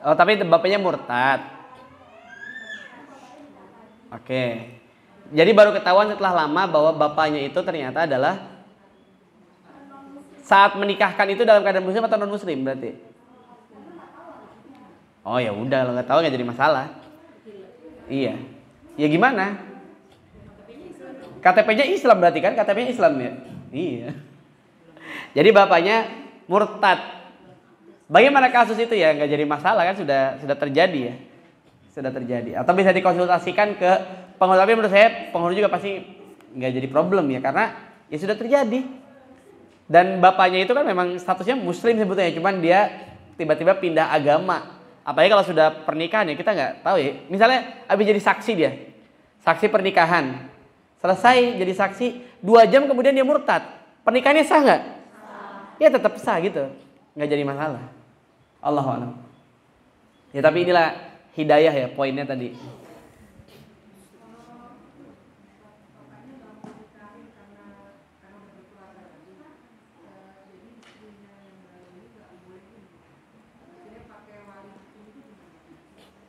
Oh, tapi bapaknya murtad. Oke. Jadi baru ketahuan setelah lama bahwa bapaknya itu ternyata adalah saat menikahkan itu dalam keadaan muslim atau non muslim berarti? Oh ya udah, kalau nggak tahu nggak jadi masalah. Iya. Ya gimana? KTP-nya Islam berarti kan? KTP-nya Islam ya? Iya. Jadi bapaknya murtad. Bagaimana kasus itu ya? Nggak jadi masalah kan? Sudah terjadi ya? Sudah terjadi. Atau bisa dikonsultasikan ke penghulu. Tapi menurut saya penghulu juga pasti nggak jadi problem ya. Karena ya sudah terjadi. Dan bapaknya itu kan memang statusnya muslim sebetulnya. Cuman dia tiba-tiba pindah agama. Apalagi kalau sudah pernikahan ya, kita nggak tahu ya. Misalnya habis jadi saksi dia. Saksi pernikahan. Selesai jadi saksi, 2 jam kemudian dia murtad. Pernikahannya sah nggak? Ya tetap sah gitu. Nggak jadi masalah. Allahu a'lam. Ya tapi inilah hidayah ya poinnya tadi.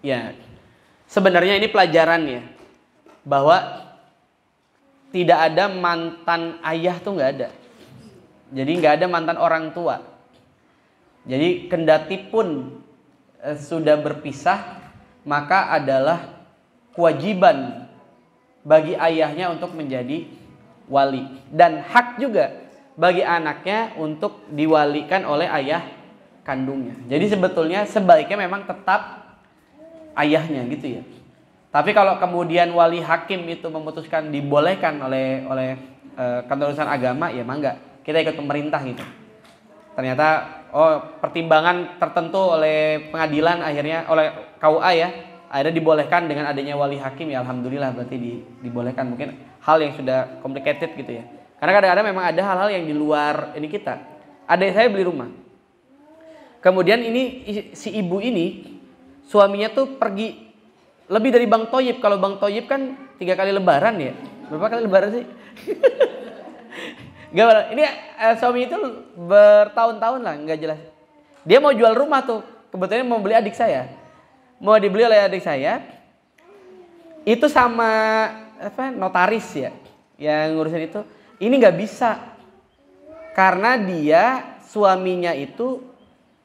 Ya, sebenarnya ini pelajaran ya, bahwa tidak ada mantan ayah tuh nggak ada. Jadi nggak ada mantan orang tua. Jadi kendati pun sudah berpisah, maka adalah kewajiban bagi ayahnya untuk menjadi wali, dan hak juga bagi anaknya untuk diwalikan oleh ayah kandungnya. Jadi sebetulnya sebaiknya memang tetap ayahnya gitu ya. Tapi kalau kemudian wali hakim itu memutuskan dibolehkan oleh kantor urusan agama, ya mangga, kita ikut pemerintah gitu. Ternyata pertimbangan tertentu oleh pengadilan akhirnya oleh KUA ya, akhirnya dibolehkan dengan adanya wali hakim, ya alhamdulillah berarti dibolehkan. Mungkin hal yang sudah complicated gitu ya. Karena kadang-kadang memang ada hal-hal yang di luar ini kita. Adik saya beli rumah. Kemudian ini si ibu ini suaminya tuh pergi lebih dari Bang Toyib. Kalau Bang Toyib kan 3 kali lebaran ya. Berapa kali lebaran sih? Gak, ini suami itu bertahun-tahun lah, nggak jelas. Dia mau jual rumah tuh, kebetulan mau beli adik saya, mau dibeli oleh adik saya. Itu sama notaris ya, yang ngurusin itu. Ini nggak bisa, karena dia suaminya itu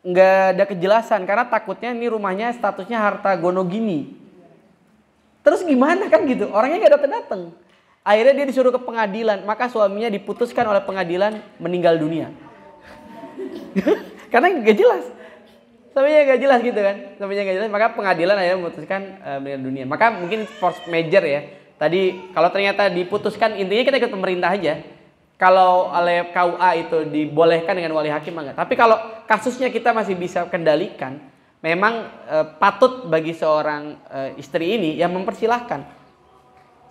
nggak ada kejelasan, karena takutnya ini rumahnya statusnya harta gonogini. Terus gimana kan gitu, orangnya nggak datang-datang. Akhirnya dia disuruh ke pengadilan, maka suaminya diputuskan oleh pengadilan meninggal dunia. Karena nggak jelas, suaminya nggak jelas gitu kan, suaminya nggak jelas, maka pengadilan akhirnya memutuskan meninggal dunia. Maka mungkin force major ya. Tadi kalau ternyata diputuskan, intinya kita ikut pemerintah aja. Kalau oleh KUA itu dibolehkan dengan wali hakim enggak. Tapi kalau kasusnya kita masih bisa kendalikan, memang patut bagi seorang istri ini yang mempersilahkan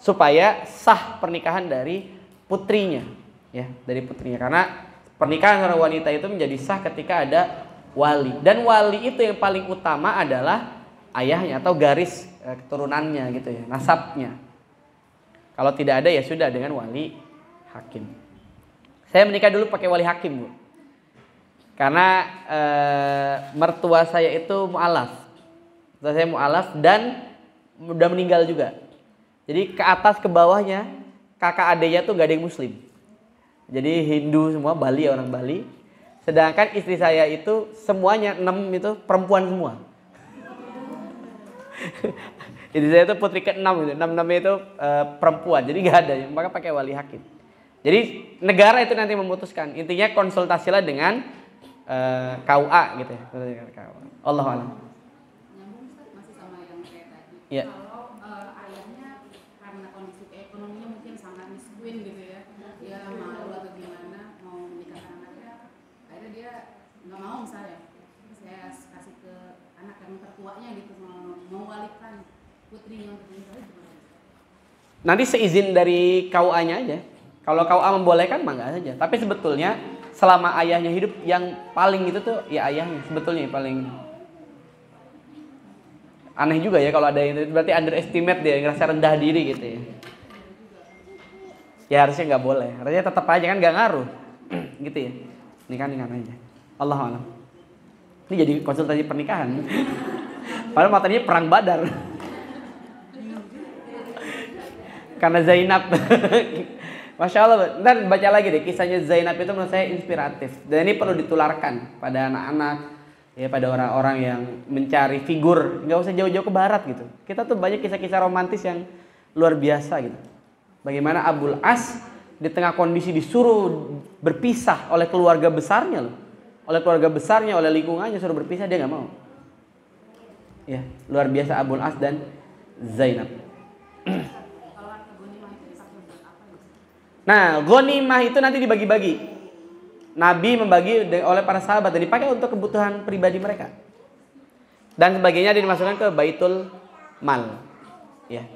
supaya sah pernikahan dari putrinya, ya, dari putrinya. Karena pernikahan seorang wanita itu menjadi sah ketika ada wali, dan wali itu yang paling utama adalah ayahnya atau garis keturunannya gitu ya, nasabnya. Kalau tidak ada ya sudah dengan wali hakim. Saya menikah dulu pakai wali hakim, Bu. Karena mertua saya itu mu'alaf. Mertua saya mu'alaf dan udah meninggal juga. Jadi ke atas ke bawahnya kakak adeknya tuh gak ada yang muslim. Jadi Hindu semua, Bali, orang Bali. Sedangkan istri saya itu semuanya 6 itu perempuan semua. Istri saya itu putri ke-6 gitu. 6 itu perempuan. Jadi gak ada, maka pakai wali hakim. Jadi negara itu nanti memutuskan. Intinya konsultasilah dengan KUA gitu ya. Allahu a'lam. Masih sama yang kayak tadi. Ya. Gitu ya, dia malu atau gimana mau menikahkan anaknya, akhirnya dia nggak mau, misalnya saya kasih ke anak yang tertuanya gitu, mau walikan putrinya untuk menikah, gimana? Nanti seizin dari KUA-nya aja. Kalau KUA membolehkan mangga saja. Tapi sebetulnya selama ayahnya hidup, yang paling itu tuh ya ayahnya sebetulnya yang paling. Aneh juga ya kalau ada itu, berarti underestimate dia, ngerasa rendah diri gitu ya. Ya harusnya nggak boleh, harusnya tetap aja kan, nggak ngaruh, gitu ya. Nikah aja. Allahu a'lam. Ini jadi konsultasi pernikahan. Padahal materinya perang Badar. Karena Zainab. Masya Allah. Ntar baca lagi deh kisahnya Zainab, itu menurut saya inspiratif. Dan ini perlu ditularkan pada anak-anak, ya, pada orang-orang yang mencari figur. Nggak usah jauh-jauh ke barat gitu. Kita tuh banyak kisah-kisah romantis yang luar biasa gitu. Bagaimana Abul As di tengah kondisi disuruh berpisah oleh keluarga besarnya loh. Oleh keluarga besarnya, oleh lingkungannya suruh berpisah, dia nggak mau. Ya, luar biasa Abul As dan Zainab. Nah, ghanimah itu nanti dibagi-bagi. Nabi membagi oleh para sahabat dan dipakai untuk kebutuhan pribadi mereka. Dan sebagainya dimasukkan ke Baitul Mal. Ya.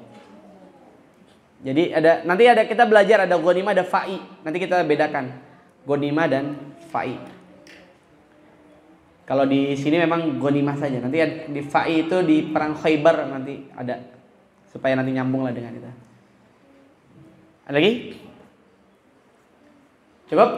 Jadi nanti kita belajar ada ghanimah, ada fa'i. Nanti kita bedakan ghanimah dan fa'i. Kalau di sini memang ghanimah saja. Nanti di fa'i itu di perang Khaybar nanti ada, supaya nanti nyambung lah dengan kita. Ada lagi? Cukup?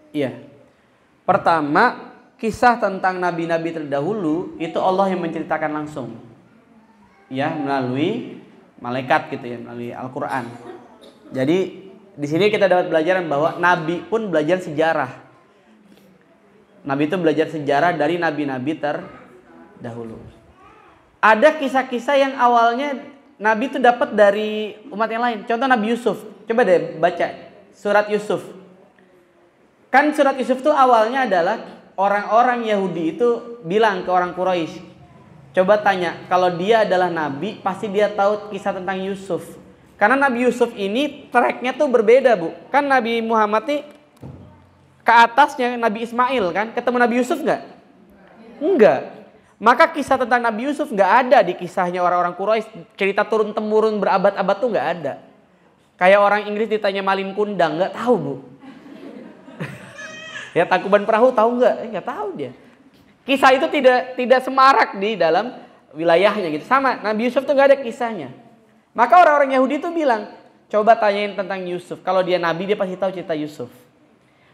Iya. Pertama, kisah tentang nabi-nabi terdahulu itu Allah yang menceritakan langsung. ya melalui malaikat gitu ya, melalui Al-Qur'an. Jadi di sini kita dapat pelajaran bahwa nabi pun belajar sejarah. Nabi itu belajar sejarah dari nabi-nabi terdahulu. Ada kisah-kisah yang awalnya nabi itu dapat dari umat yang lain. Contoh Nabi Yusuf. Coba deh baca surat Yusuf. Kan surat Yusuf itu awalnya adalah orang-orang Yahudi itu bilang ke orang Quraisy, coba tanya, kalau dia adalah nabi pasti dia tahu kisah tentang Yusuf. Karena Nabi Yusuf ini tracknya tuh berbeda, Bu. Kan Nabi Muhammad nih ke atasnya Nabi Ismail kan, ketemu Nabi Yusuf nggak? Enggak. Maka kisah tentang Nabi Yusuf nggak ada di kisahnya orang-orang Quraisy. Cerita turun temurun berabad-abad tuh nggak ada. Kayak orang Inggris ditanya Malin Kundang nggak tahu, Bu. Ya Tangkuban Perahu tahu nggak? Nggak tahu dia. Kisah itu tidak semarak di dalam wilayahnya gitu. Sama Nabi Yusuf tuh nggak ada kisahnya. Maka orang-orang Yahudi itu bilang, coba tanyain tentang Yusuf. Kalau dia nabi dia pasti tahu cerita Yusuf.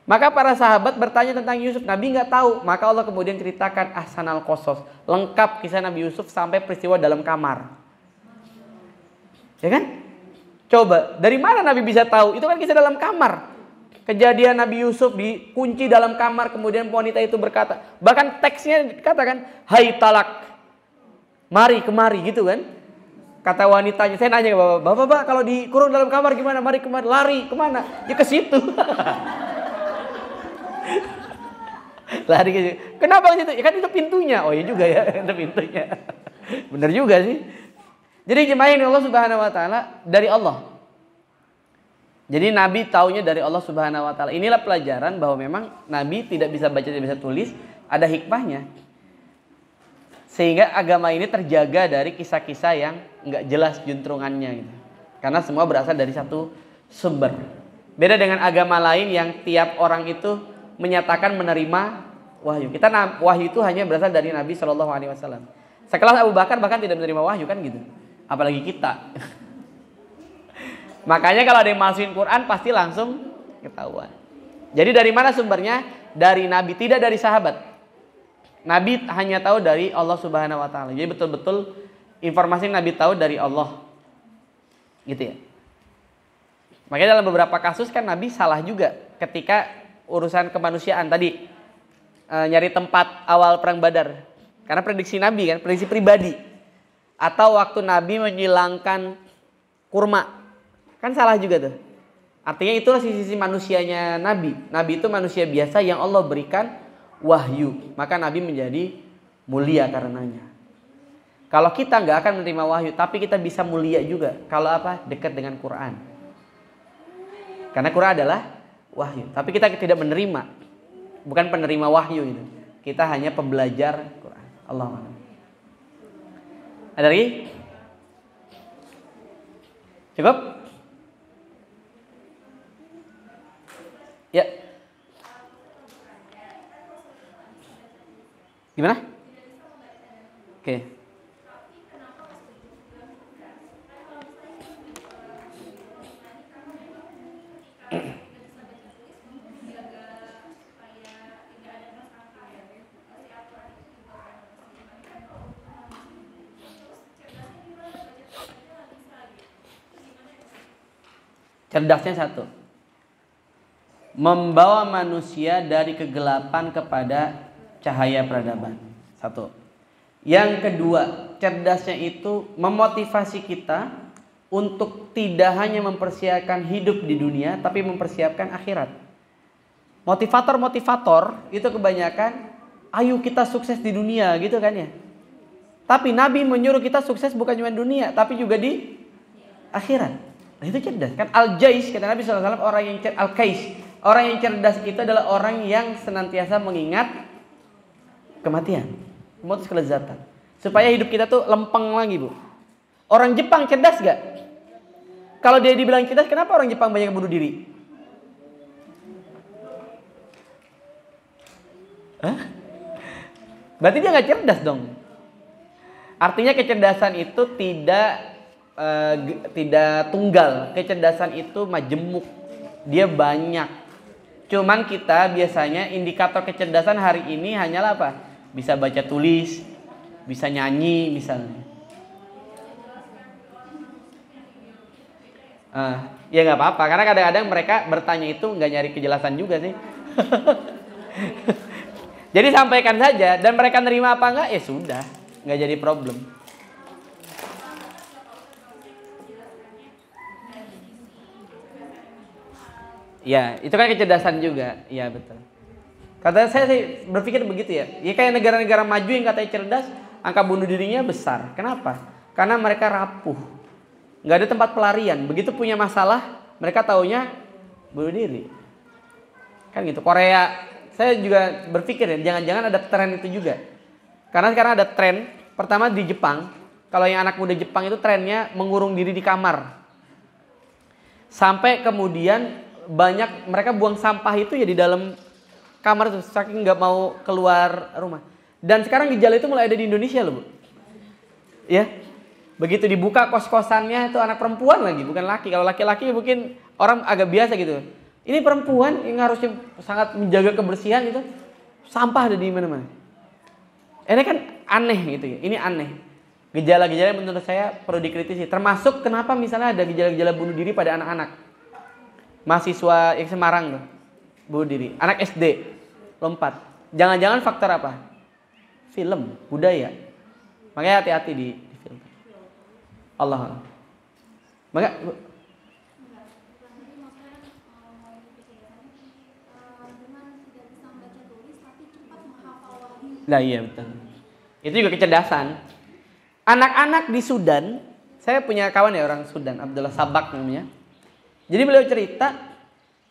Maka para sahabat bertanya tentang Yusuf, Nabi nggak tahu. Maka Allah kemudian ceritakan Ahsanal Qasas, lengkap kisah Nabi Yusuf sampai peristiwa dalam kamar. Ya kan? Coba, dari mana Nabi bisa tahu? Itu kan kisah dalam kamar. Kejadian Nabi Yusuf dikunci dalam kamar, kemudian wanita itu berkata, bahkan teksnya dikatakan, hai talak, mari kemari gitu kan. Kata wanitanya, saya nanya ke bapak, kalau dikurung dalam kamar gimana? Mari kemari, lari kemana? Ya ke situ. Lari ke situ. Kenapa ke situ? Ya kan itu pintunya. Oh iya juga ya, itu pintunya. Benar juga sih. Jadi jemaah ini Allah Subhanahu wa taala dari Allah. Jadi Nabi taunya dari Allah Subhanahu wa taala. Inilah pelajaran bahwa memang Nabi tidak bisa baca, tidak bisa tulis, ada hikmahnya. Sehingga agama ini terjaga dari kisah-kisah yang enggak jelas juntrungannya gitu. Karena semua berasal dari satu sumber. Beda dengan agama lain yang tiap orang itu menyatakan menerima wahyu. Wahyu itu hanya berasal dari Nabi Shallallahu alaihi wasallam. Sekelas Abu Bakar bahkan tidak menerima wahyu kan gitu. Apalagi kita. Makanya kalau ada yang masukin Quran pasti langsung ketahuan. Jadi dari mana sumbernya? Dari Nabi, tidak dari sahabat. Nabi hanya tahu dari Allah Subhanahu wa taala. Jadi betul-betul informasi Nabi tahu dari Allah. Gitu ya. Makanya dalam beberapa kasus kan Nabi salah juga ketika urusan kemanusiaan tadi nyari tempat awal perang Badar. Karena prediksi Nabi kan, prediksi pribadi. Atau waktu Nabi menyilangkan kurma. Kan salah juga tuh. Artinya itulah sisi manusianya Nabi. Nabi itu manusia biasa yang Allah berikan wahyu. Maka Nabi menjadi mulia karenanya. Kalau kita nggak akan menerima wahyu, tapi kita bisa mulia juga. Kalau apa? Dekat dengan Quran. Karena Quran adalah wahyu. Tapi kita tidak menerima. Bukan penerima wahyu itu. Kita hanya pembelajar Quran. Allah. Ada lagi? Cukup? Ya. Gimana? Oke. Cerdasnya satu, membawa manusia dari kegelapan kepada cahaya peradaban. Satu. Yang kedua, cerdasnya itu memotivasi kita untuk tidak hanya mempersiapkan hidup di dunia, tapi mempersiapkan akhirat. Motivator itu kebanyakan, ayo kita sukses di dunia gitu kan ya. Tapi Nabi menyuruh kita sukses bukan cuma dunia, tapi juga di akhirat. Nah, itu cerdas kan. Al-Jais kata Nabi SAW, orang yang Al-Kais, orang yang cerdas itu adalah orang yang senantiasa mengingat kematian, memutus kelezatan, supaya hidup kita tuh lempeng lagi, Bu. Orang Jepang cerdas gak? Kalau dia dibilang cerdas, kenapa orang Jepang banyak yang bunuh diri? Hah? Berarti dia gak cerdas dong. Artinya kecerdasan itu tidak tunggal. Kecerdasan itu majemuk. Dia banyak. Cuman kita biasanya indikator kecerdasan hari ini hanyalah apa? Bisa baca tulis, bisa nyanyi misalnya. Ya nggak apa-apa, karena kadang-kadang mereka bertanya itu nggak nyari kejelasan juga sih. Jadi sampaikan saja, dan mereka nerima apa enggak, ya sudah, nggak jadi problem. Ya, itu kan kecerdasan juga, ya betul. Kata saya sih berpikir begitu ya. Ya kayak negara-negara maju yang katanya cerdas, angka bunuh dirinya besar. Kenapa? Karena mereka rapuh, nggak ada tempat pelarian. Begitu punya masalah, mereka taunya bunuh diri. Kan gitu. Korea, saya juga berpikir ya, jangan-jangan ada tren itu juga. Karena sekarang ada tren, pertama di Jepang, kalau yang anak muda Jepang itu trennya mengurung diri di kamar. Sampai kemudian banyak mereka buang sampah itu ya di dalam kamar tuh, saking nggak mau keluar rumah. Dan sekarang gejala itu mulai ada di Indonesia loh, Bu. Ya, begitu dibuka kos-kosannya itu anak perempuan lagi, bukan laki. Kalau laki-laki mungkin orang agak biasa gitu. Ini perempuan yang harusnya sangat menjaga kebersihan itu, sampah ada di mana-mana. Ini kan aneh gitu ya. Ini aneh. Gejala-gejala yang menurut saya perlu dikritisi. Termasuk kenapa misalnya ada gejala-gejala bunuh diri pada anak-anak. Mahasiswa yang Semarang tuh, bunuh diri. Anak SD lompat. Jangan-jangan faktor apa? Film, budaya. Makanya hati-hati di film. Allah. Maka nah iya betul. Itu juga kecerdasan. Anak-anak di Sudan, saya punya kawan ya orang Sudan, Abdullah Sabak namanya. Jadi beliau cerita,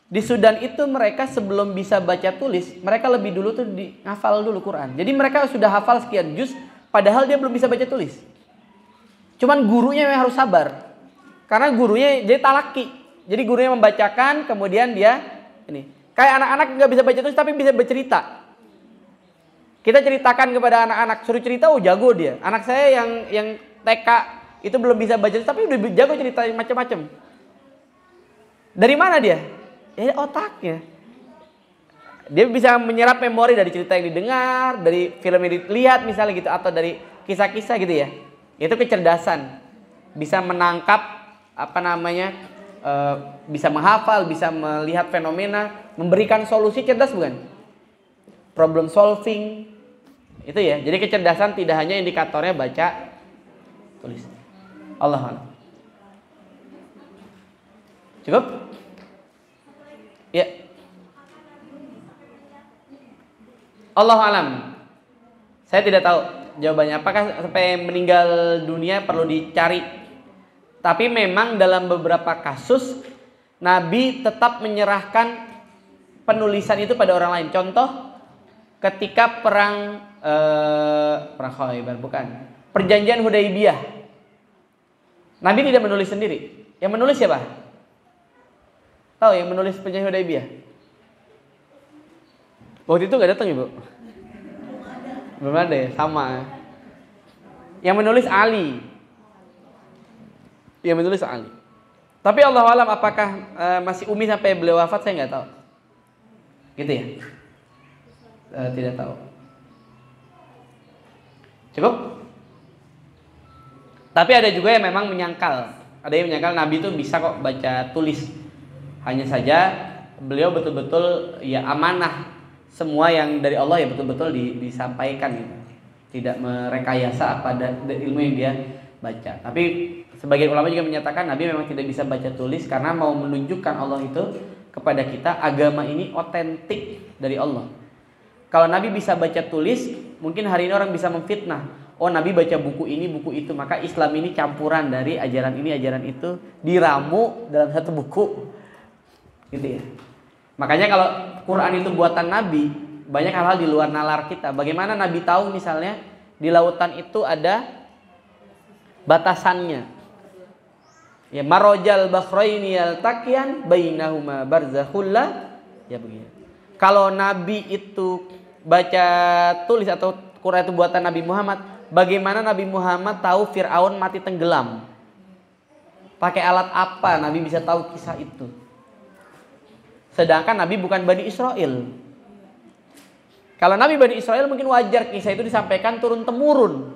di Sudan itu mereka sebelum bisa baca tulis, mereka lebih dulu tuh hafal dulu Quran. Jadi mereka sudah hafal sekian juz, padahal dia belum bisa baca tulis. Cuman gurunya yang harus sabar. Karena gurunya jadi talaki. Jadi gurunya membacakan, kemudian dia ini. Kayak anak-anak nggak bisa baca tulis tapi bisa bercerita. Kita ceritakan kepada anak-anak, suruh cerita, oh jago dia. Anak saya yang TK itu belum bisa baca tulis tapi udah jago cerita macam-macam. Dari mana dia? Ya otaknya. Dia bisa menyerap memori dari cerita yang didengar, dari film yang dilihat misalnya gitu, atau dari kisah-kisah gitu ya. Itu kecerdasan. Bisa menangkap bisa menghafal, bisa melihat fenomena, memberikan solusi, cerdas bukan? Problem solving. Itu ya. Jadi kecerdasan tidak hanya indikatornya baca tulis. Allah. Cukup? Ya. Allah alam. Saya tidak tahu jawabannya. Apakah sampai meninggal dunia perlu dicari? Tapi memang dalam beberapa kasus Nabi tetap menyerahkan penulisan itu pada orang lain. Contoh ketika perang Khaybar, bukan. Perjanjian Hudaybiyah. Nabi tidak menulis sendiri. Yang menulis siapa? Tahu yang menulis perjanjian Hudaybiyah? Waktu itu gak datang Ibu? Belum ada ya, sama. Yang menulis Ali. Yang menulis Ali. Tapi Allah alam apakah masih Umi sampai beliau wafat, saya nggak tahu. Gitu ya? Tidak tahu. Cukup? Tapi ada juga yang memang menyangkal. Ada yang menyangkal Nabi itu bisa kok baca tulis. Hanya saja beliau betul-betul ya amanah. Semua yang dari Allah ya betul-betul disampaikan gitu. Tidak merekayasa apa ilmu yang dia baca. Tapi sebagian ulama juga menyatakan Nabi memang tidak bisa baca tulis karena mau menunjukkan Allah itu kepada kita, agama ini otentik dari Allah. Kalau Nabi bisa baca tulis, mungkin hari ini orang bisa memfitnah. Oh Nabi baca buku ini, buku itu. Maka Islam ini campuran dari ajaran ini, ajaran itu. Diramu dalam satu buku. Gitu ya. Makanya kalau Quran itu buatan Nabi, banyak hal-hal di luar nalar kita. Bagaimana Nabi tahu misalnya di lautan itu ada batasannya. Ya marojal bakhraini yaltaqiyan bainahuma barzakhul ya begini. Kalau Nabi itu baca tulis atau Quran itu buatan Nabi Muhammad, bagaimana Nabi Muhammad tahu Fir'aun mati tenggelam? Pakai alat apa Nabi bisa tahu kisah itu? Sedangkan Nabi bukan Bani Israel. Kalau Nabi Bani Israel mungkin wajar kisah itu disampaikan turun-temurun.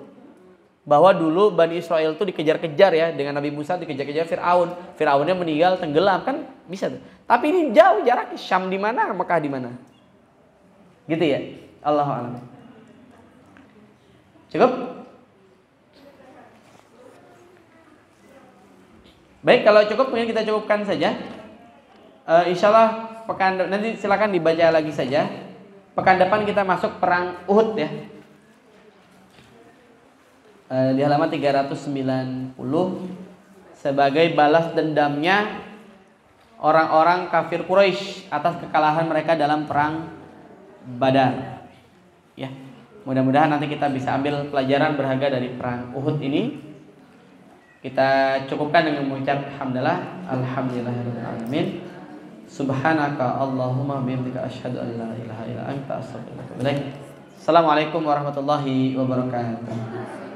bahwa dulu Bani Israel itu dikejar-kejar ya, dengan Nabi Musa dikejar-kejar Firaun. Firaunnya meninggal, tenggelam, kan bisa tuh. Tapi ini jauh jaraknya, Syam di mana, Mekah di mana. Gitu ya. Allahu a'lam. Cukup? Baik, kalau cukup mungkin kita cukupkan saja. Insya Allah pekan nanti silakan dibaca lagi saja. Pekan depan kita masuk perang Uhud ya. Di halaman 390 sebagai balas dendamnya orang-orang kafir Quraisy atas kekalahan mereka dalam perang Badar. Ya, mudah-mudahan nanti kita bisa ambil pelajaran berharga dari perang Uhud ini. Kita cukupkan dengan mengucap alhamdulillah, alhamdulillahirabbil alamin. Subhanaka Allahumma bihamdika asyhadu an la ilaha illa anta astaghfiruka wa atubu ilaik. Assalamualaikum warahmatullahi wabarakatuh.